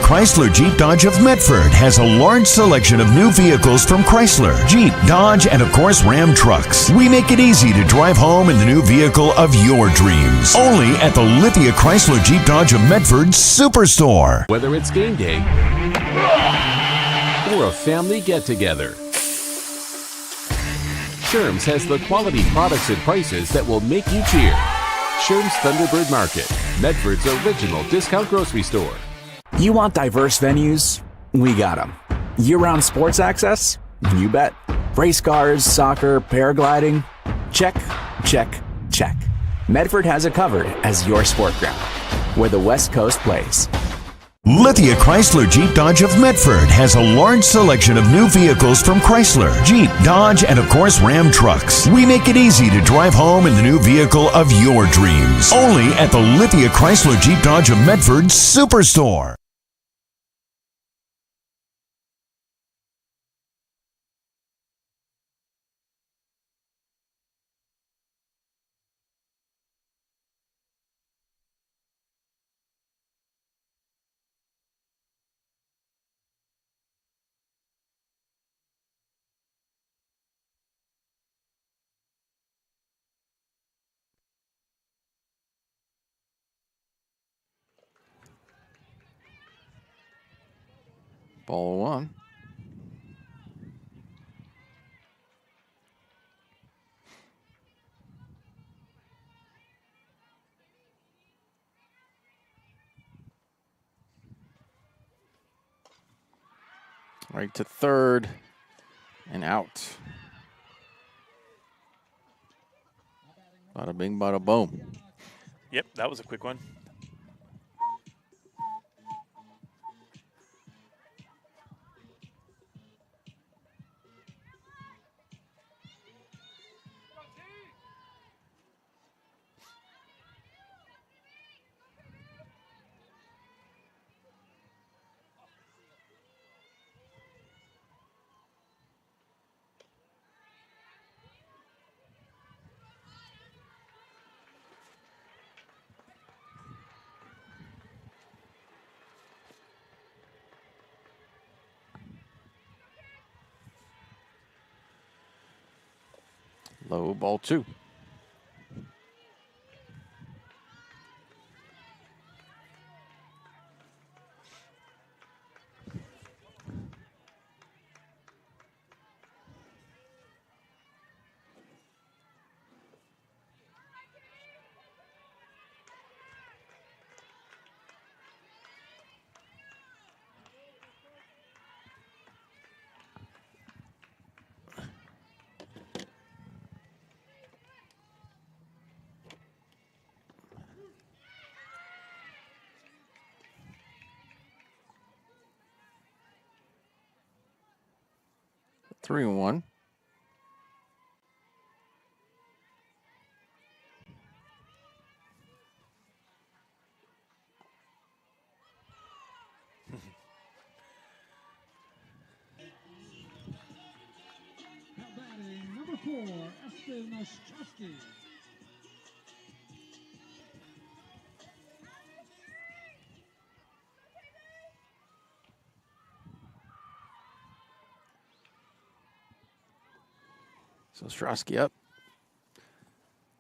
Chrysler Jeep Dodge of Medford has a large selection of new vehicles from Chrysler, Jeep, Dodge, and of course Ram trucks. We make it easy to drive home in the new vehicle of your dreams. Only at the Lithia Chrysler Jeep Dodge of Medford Superstore. Whether it's game day or a family get-together, Sherm's has the quality products and prices that will make you cheer. Sherm's Thunderbird Market, Medford's original discount grocery store. You want diverse venues? We got them. Year-round sports access? You bet. Race cars, soccer, paragliding? Check, check, check. Medford has it covered as your sport ground, where the West Coast plays. Lithia Chrysler Jeep Dodge of Medford has a large selection of new vehicles from Chrysler, Jeep, Dodge, and of course Ram trucks. We make it easy to drive home in the new vehicle of your dreams. Only at the Lithia Chrysler Jeep Dodge of Medford Superstore. Ball one. Right to third and out. Bada bing, bada boom. Yep, that was a quick one. Low, ball two. Three and one. Number 4, Esther. So Ostrowski up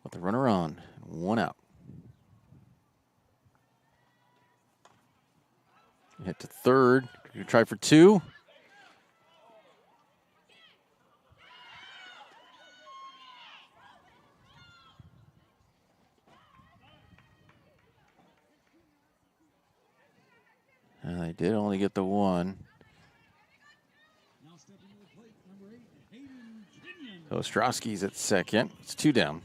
with the runner on. One out. Hit to third. You try for two. And they did only get the one. So Ostrowski's at second. It's two down.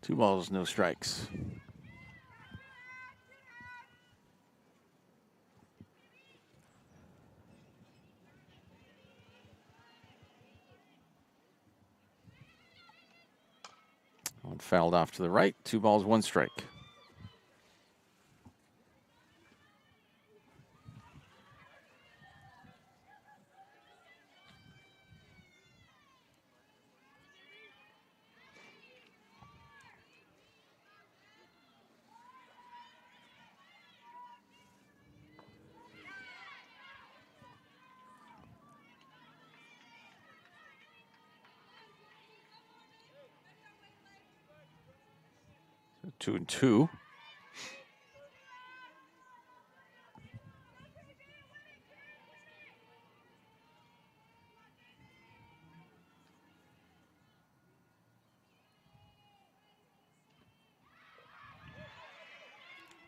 2 balls, no strikes. One fouled off to the right. 2 balls, 1 strike. So 2-2.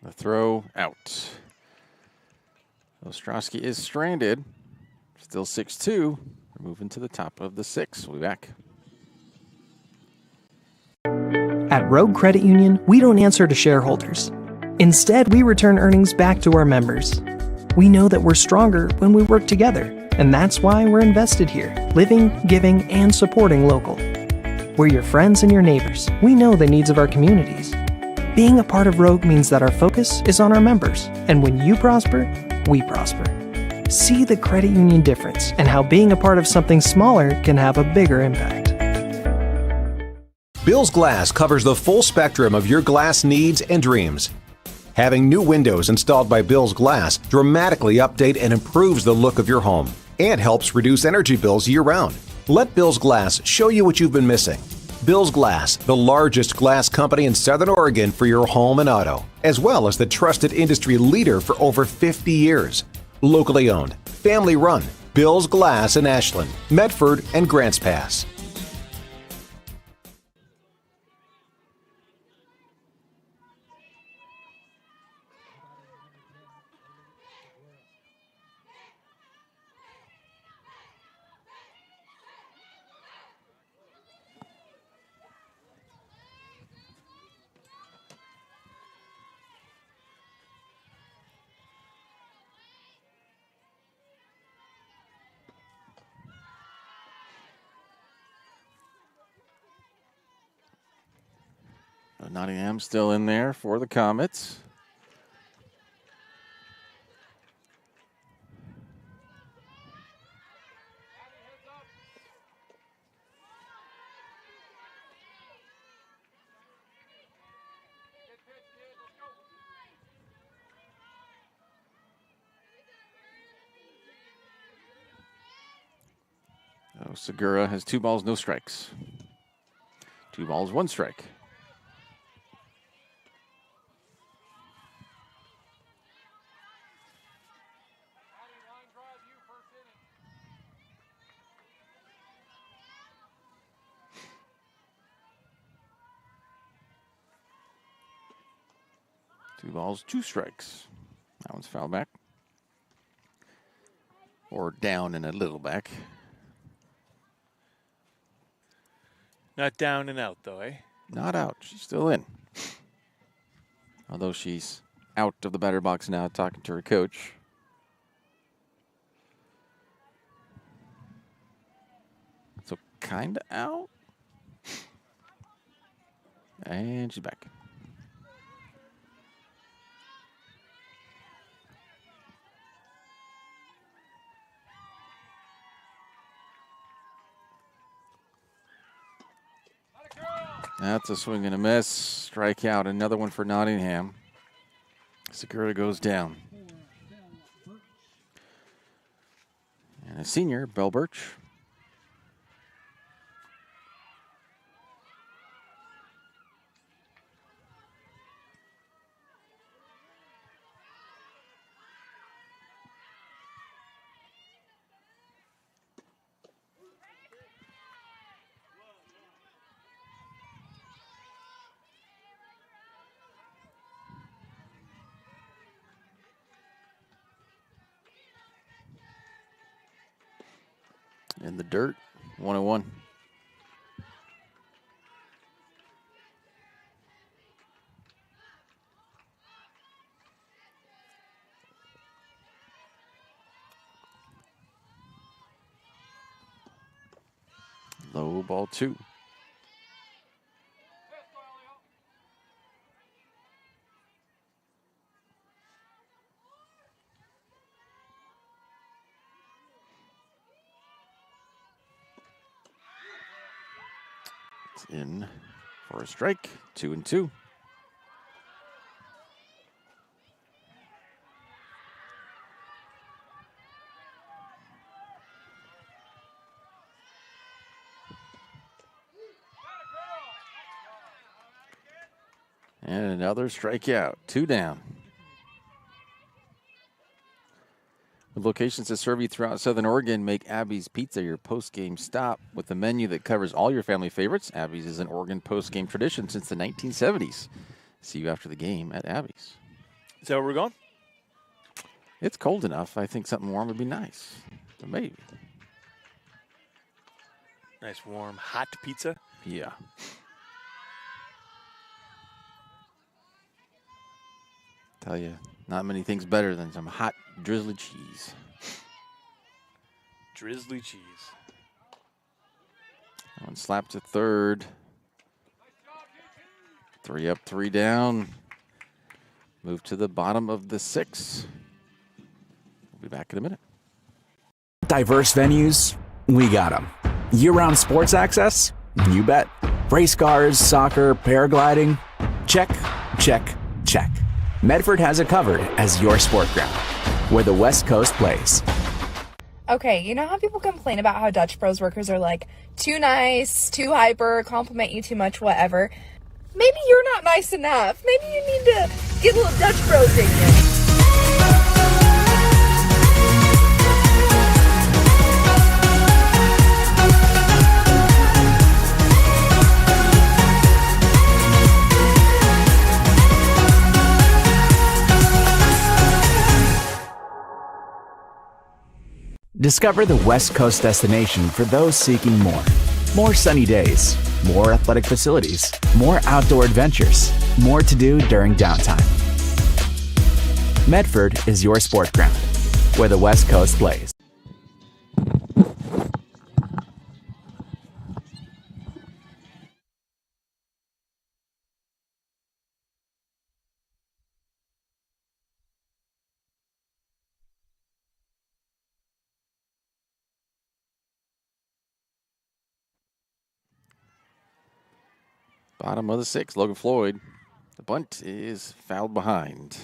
The throw out. Ostrowski is stranded. Still 6-2. We're moving to the top of the 6. We'll be back. At Rogue Credit Union, we don't answer to shareholders. Instead, we return earnings back to our members. We know that we're stronger when we work together, and that's why we're invested here, living, giving, and supporting local. We're your friends and your neighbors. We know the needs of our communities. Being a part of Rogue means that our focus is on our members, and when you prosper, we prosper. See the credit union difference and how being a part of something smaller can have a bigger impact. Bill's Glass covers the full spectrum of your glass needs and dreams. Having new windows installed by Bill's Glass dramatically update and improves the look of your home and helps reduce energy bills year-round. Let Bill's Glass show you what you've been missing. Bill's Glass, the largest glass company in Southern Oregon for your home and auto, as well as the trusted industry leader for over 50 years. Locally owned, family run, Bill's Glass in Ashland, Medford, and Grants Pass. Nottingham still in there for the Comets. Segura has 2 balls, no strikes. 2 balls, 1 strike. Two balls, 2 strikes. That one's foul back. Or down and a little back. Not down and out, though, eh? Not out. She's still in. Although she's out of the batter box now talking to her coach. So kind of out. And she's back. That's a swing and a miss. Strikeout. Another one for Nottingham. Segura goes down. And a senior, Bell Birch. In the dirt, 101. Low ball 2. It's in for a strike. 2-2. And another strikeout. 2 down. With locations to serve you throughout Southern Oregon, make Abby's Pizza your post-game stop with a menu that covers all your family favorites. Abby's is an Oregon post-game tradition since the 1970s. See you after the game at Abby's. Is that where we're going? It's cold enough. I think something warm would be nice. But maybe. Nice, warm, hot pizza. Yeah. Tell you, not many things better than some hot drizzly cheese. Drizzly cheese. One slap to third. 3 up, 3 down. Move to the bottom of the 6. We'll be back in a minute. Diverse venues, we got them. Year-round sports access? You bet. Race cars, soccer, paragliding? Check, check, check. Medford has it covered as your sport ground, where the West Coast plays. Okay, you know how people complain about how Dutch Bros workers are like too nice, too hyper, compliment you too much, whatever? Maybe you're not nice enough. Maybe you need to get a little Dutch Bros in you. Discover the West Coast destination for those seeking more. More sunny days, more athletic facilities, more outdoor adventures, more to do during downtime. Medford is your sport ground, where the West Coast plays. Bottom of the 6, Logan Floyd. The bunt is fouled behind.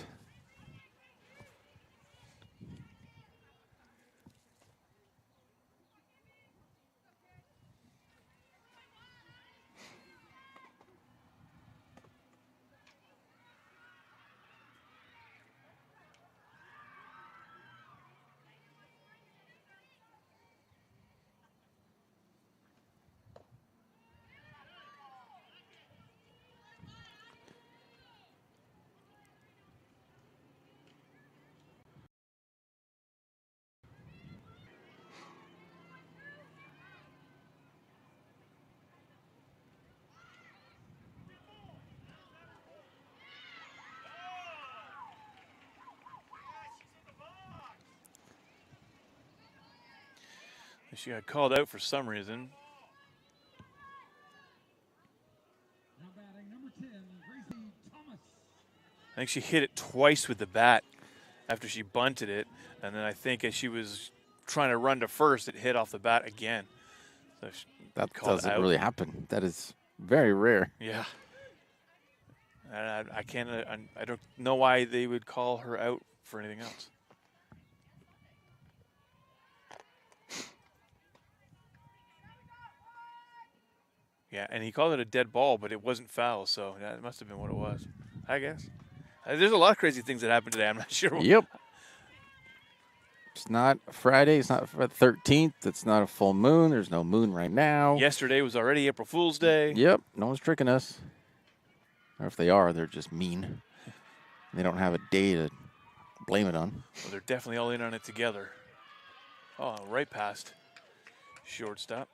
She got called out for some reason. I think she hit it twice with the bat after she bunted it, and then I think as she was trying to run to first, it hit off the bat again. So that doesn't really happen. That is very rare. Yeah. I can't. I don't know why they would call her out for anything else. Yeah, and he called it a dead ball, but it wasn't foul, so that must have been what it was, I guess. There's a lot of crazy things that happened today. I'm not sure. Yep. It's not Friday. It's not the 13th. It's not a full moon. There's no moon right now. Yesterday was already April Fool's Day. Yep. No one's tricking us. Or if they are, they're just mean. They don't have a day to blame it on. Well, they're definitely all in on it together. Oh, right past shortstop.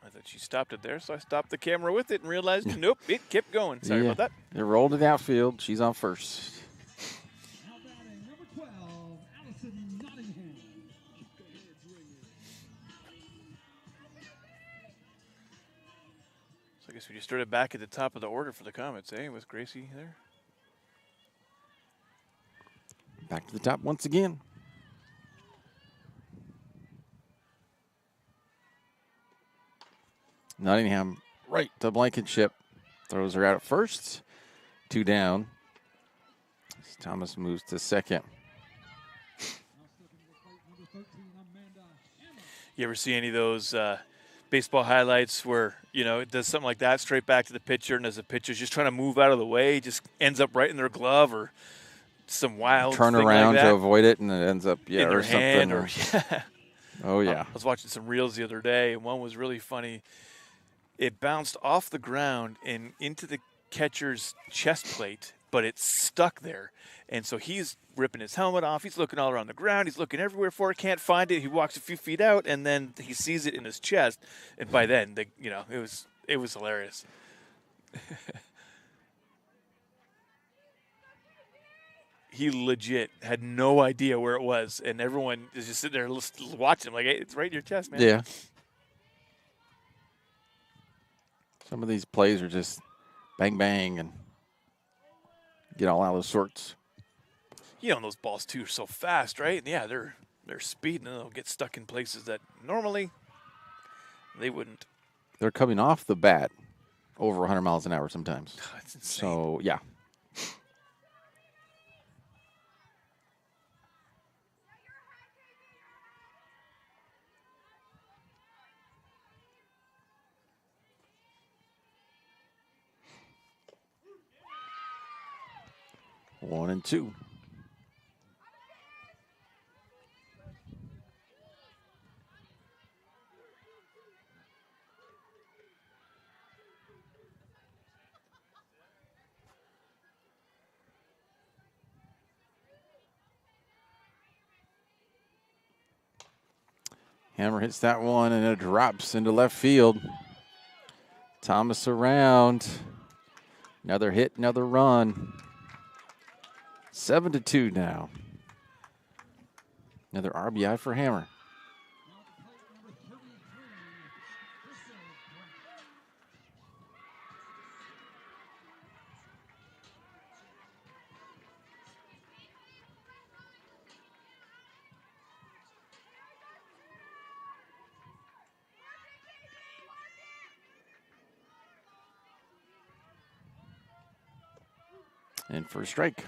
I thought she stopped it there, so I stopped the camera with it and realized, nope, it kept going. Sorry about that. It rolled to the outfield. She's on first. guess we just started back at the top of the order for the Comets, with Gracie there. Back to the top once again. Nottingham right to Blankenship. Throws her out at first. 2 down. Thomas moves to second. You ever see any of those baseball highlights where, it does something like that straight back to the pitcher, and as the pitcher's just trying to move out of the way, just ends up right in their glove, or some wild turn thing around like that to avoid it, and it ends up, in their or hand, something. or Oh, yeah. I was watching some reels the other day, and one was really funny. It bounced off the ground and into the catcher's chest plate, but it's stuck there. And so he's ripping his helmet off. He's looking all around the ground. He's looking everywhere for it. Can't find it. He walks a few feet out, and then he sees it in his chest. And by then, it was hilarious. He legit had no idea where it was, and everyone is just sitting there watching him like, hey, it's right in your chest, man. Yeah. Some of these plays are just bang, bang, and get all out of sorts. Those balls, too, are so fast, right? And yeah, they're speeding, and they'll get stuck in places that normally they wouldn't. They're coming off the bat over 100 miles an hour sometimes. That's insane. So, yeah. One and two. Hammer hits that one, and it drops into left field. Thomas around. Another hit, another run. 7-2 now. Another RBI for Hammer. And for a strike.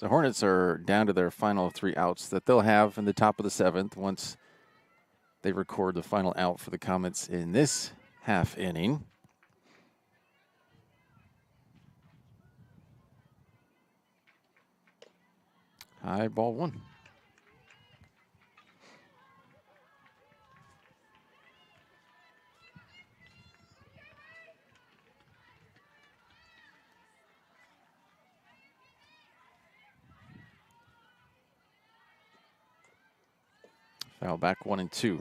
The Hornets are down to their final 3 outs that they'll have in the top of the 7th once they record the final out for the Comets in this half inning. High ball 1. Foul back 1 and 2.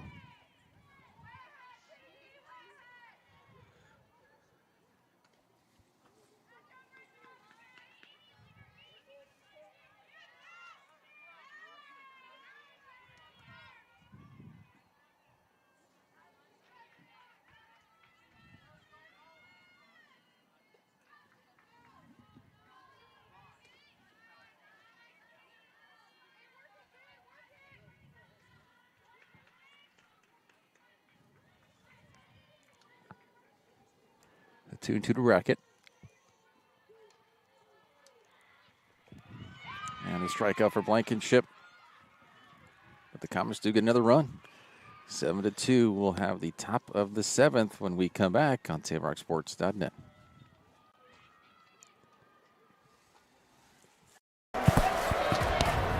A 2-2 to Racket. And a strikeout for Blankenship. But the Comets do get another run. 7-2. We'll have the top of the 7th when we come back on TailRockSports.net.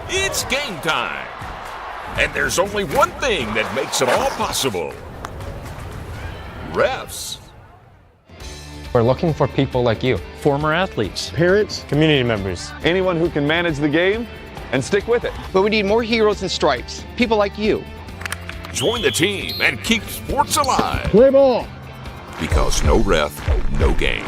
It's game time. And there's only one thing that makes it all possible. Refs. We're looking for people like you. Former athletes. Parents. Community members. Anyone who can manage the game and stick with it. But we need more heroes and stripes. People like you. Join the team and keep sports alive. Play ball. Because no ref, no game.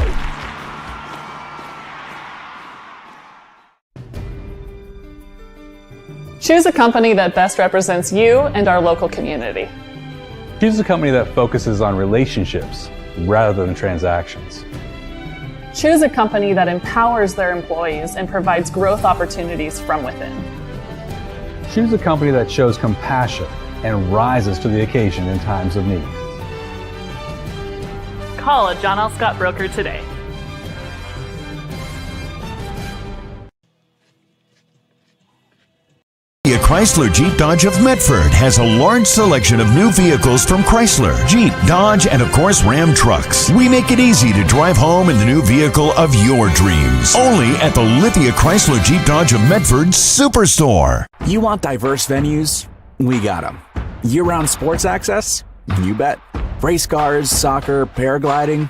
Choose a company that best represents you and our local community. Choose a company that focuses on relationships rather than transactions. Choose a company that empowers their employees and provides growth opportunities from within. Choose a company that shows compassion and rises to the occasion in times of need. Call a John L. Scott broker today. Chrysler Jeep Dodge of Medford has a large selection of new vehicles from Chrysler, Jeep, Dodge, and of course Ram trucks. We make it easy to drive home in the new vehicle of your dreams. Only at the Lithia Chrysler Jeep Dodge of Medford Superstore. You want diverse venues? We got them. Year-round sports access? You bet. Race cars, soccer, paragliding?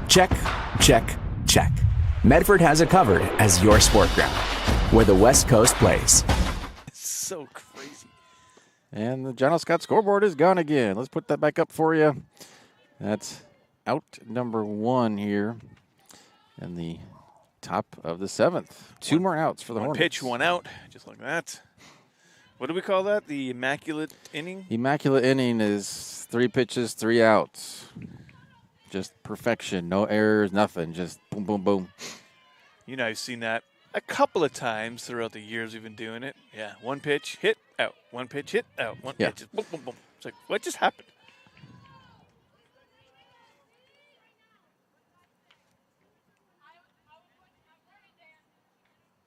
Check, check, check. Medford has it covered as your sport ground, where the West Coast plays. So crazy. And the John L. Scott scoreboard is gone again. Let's put that back up for you. That's out number 1 here in the top of the 7th. 2 more outs for the Hornets. Pitch, 1 out, just like that. What do we call that? The immaculate inning? Immaculate inning is 3 pitches, 3 outs. Just perfection. No errors, nothing. Just boom, boom, boom. You know, I've seen that a couple of times throughout the years we've been doing it. Yeah, 1 pitch, hit, out. 1 pitch, hit, out. 1 pitch, just boom, boom, boom. It's like, what just happened?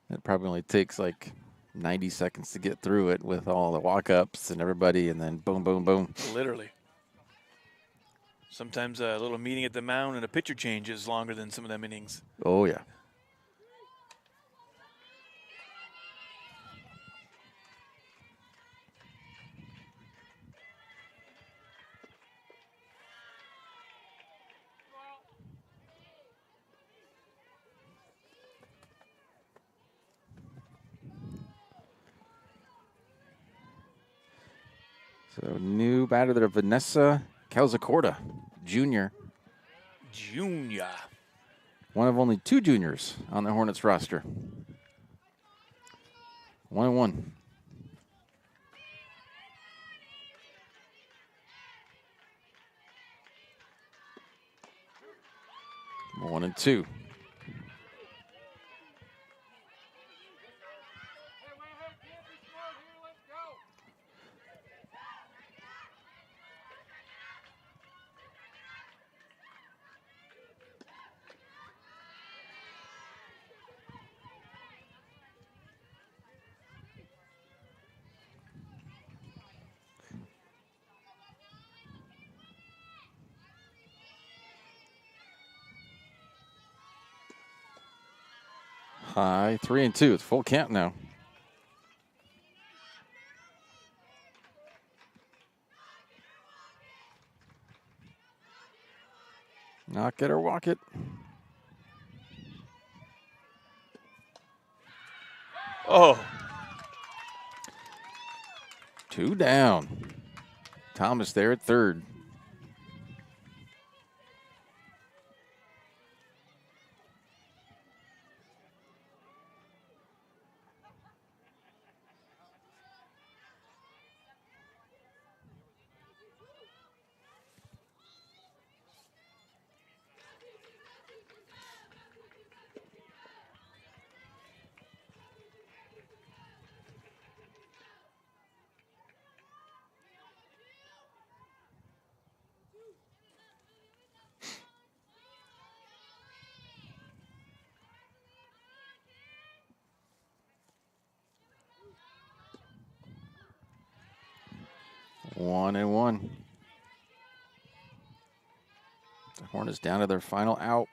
It probably only takes like 90 seconds to get through it with all the walk-ups and everybody, and then boom, boom, boom. Literally. Sometimes a little meeting at the mound and a pitcher change is longer than some of them innings. Oh, yeah. So new batter there, Vanessa Calzacorda, junior. Junior. One of only 2 juniors on the Hornets roster. 1-1. One and 2. High, 3-2. It's full count now. Knock it or walk it. Oh. 2 down. Thomas there at third. One and one. The Hornets down to their final out.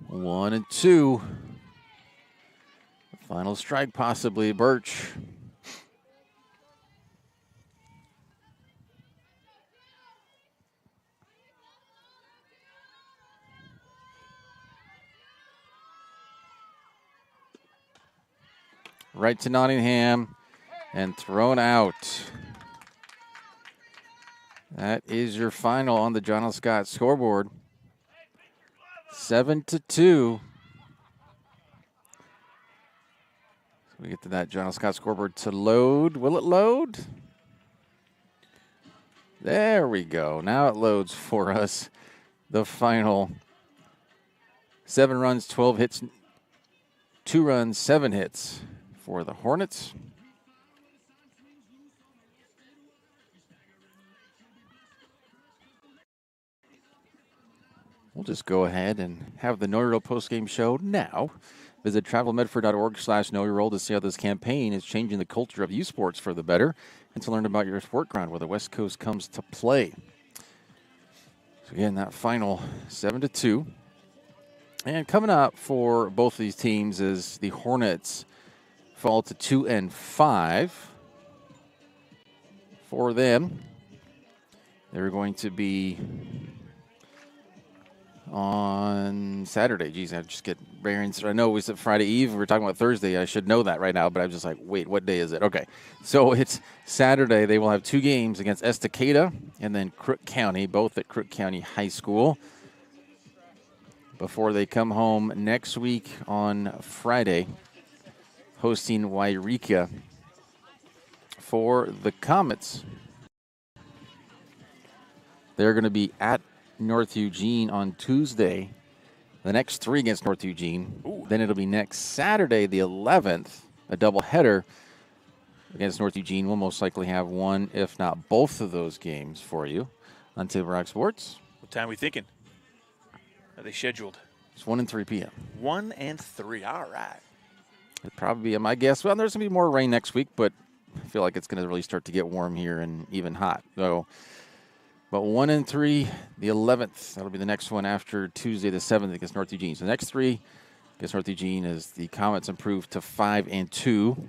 One and two. Final strike possibly, Birch. Right to Nottingham and thrown out. That is your final on the John L. Scott scoreboard. 7-2. We get to that John Scott scoreboard to load. Will it load? There we go. Now it loads for us. The final 7 runs, 12 hits, 2 runs, 7 hits for the Hornets. We'll just go ahead and have the Know Your Role postgame show now. Visit travelmedford.org/knowyourrole to see how this campaign is changing the culture of youth sports for the better and to learn about your sport ground where the West Coast comes to play. So again, that final 7-2. And coming up for both of these teams is the Hornets fall to 2-5. For them, they're going to be on Saturday. Geez, I just get bearings. I know it was Friday Eve. We're talking about Thursday. I should know that right now, but I'm just like, wait, what day is it? Okay. So it's Saturday. They will have 2 games against Estacada and then Crook County, both at Crook County High School, before they come home next week on Friday, hosting Wairika. For the Comets, they're going to be at North Eugene on Tuesday. The next 3 against North Eugene. Ooh. Then it'll be next Saturday, the 11th, a doubleheader against North Eugene. We'll most likely have one, if not both of those games for you on Table Rock Sports. What time are we thinking? Are they scheduled? It's 1 and 3 p.m. 1 and 3. All right. It'd probably be my guess. Well, there's going to be more rain next week, but I feel like it's going to really start to get warm here and even hot. So, but 1 and 3, the 11th. That'll be the next one after Tuesday, the 7th against North Eugene. So the next 3 against North Eugene as the Comets improved to 5 and 2.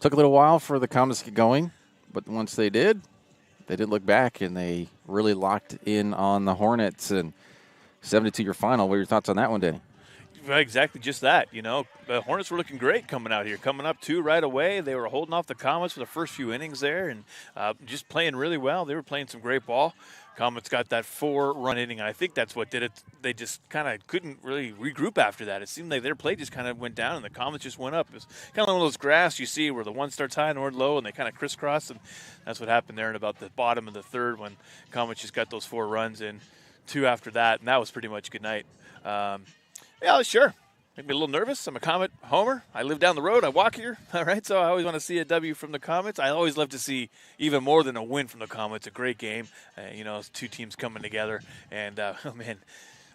Took a little while for the Comets to get going, but once they did look back and they really locked in on the Hornets and 7-2 your final. What are your thoughts on that one, Danny? Exactly, just that. You know, the Hornets were looking great coming out here, coming up 2 right away. They were holding off the Comets for the first few innings there and just playing really well. They were playing some great ball. Comets got that 4-run inning, and I think that's what did it. They just kind of couldn't really regroup after that. It seemed like their play just kind of went down, and the Comets just went up. It was kind of one of those graphs you see where the one starts high and one low, and they kind of crisscross, and that's what happened there in about the bottom of the 3rd when Comets just got those 4 runs in, 2 after that, and that was pretty much good night. Yeah, sure. Make me a little nervous. I'm a Comet homer. I live down the road. I walk here. All right, so I always want to see a W from the Comets. I always love to see even more than a win from the Comets. A great game. You know, it's 2 teams coming together. And, oh, man,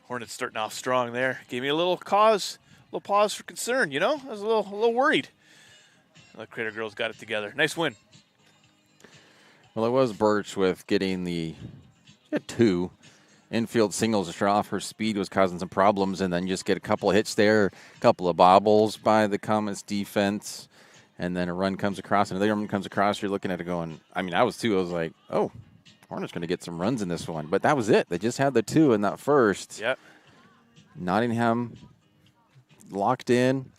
Hornets starting off strong there. Gave me a little pause for concern, you know? I was a little worried. The Crater girls got it together. Nice win. Well, it was Birch with getting the 2 infield singles to start off. Her speed was causing some problems, and then just get a couple of hits there, a couple of bobbles by the Comets defense, and then a run comes across, and another run comes across. You're looking at it going, I mean, I was like, oh, Hornets going to get some runs in this one. But that was it. They just had the 2 in that first. Yep. Nottingham locked in,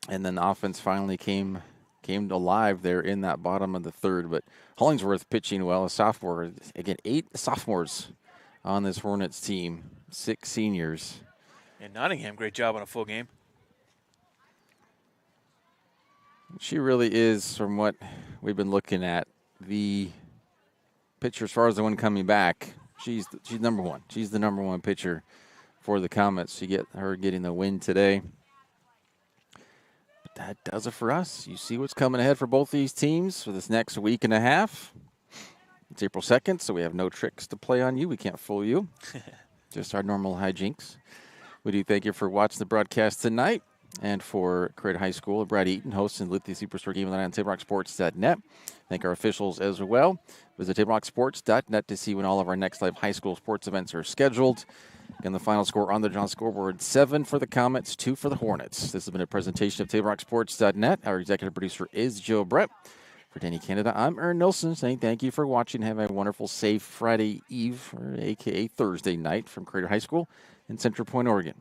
and then the offense finally came alive there in that bottom of the 3rd. But Hollingsworth pitching well, a sophomore. Again, 8 sophomores on this Hornets team, 6 seniors. And Nottingham, great job on a full game. She really is, from what we've been looking at, the pitcher as far as the one coming back. She's number 1. She's the number 1 pitcher for the Comets. You get her getting the win today. But that does it for us. You see what's coming ahead for both these teams for this next week and a half. It's April 2nd, so we have no tricks to play on you. We can't fool you. Just our normal hijinks. We do thank you for watching the broadcast tonight. And for Crater High School, Brad Eaton, host and Lithia Superstore Game of the Night on TableRockSports.net. Thank our officials as well. Visit TableRockSports.net to see when all of our next live high school sports events are scheduled. Again, the final score on the John scoreboard, 7 for the Comets, 2 for the Hornets. This has been a presentation of TableRockSports.net. Our executive producer is Joe Brett. For Danny Canada, I'm Aaron Nilsson saying thank you for watching. Have a wonderful, safe Friday Eve, or a.k.a. Thursday night from Crater High School in Central Point, Oregon.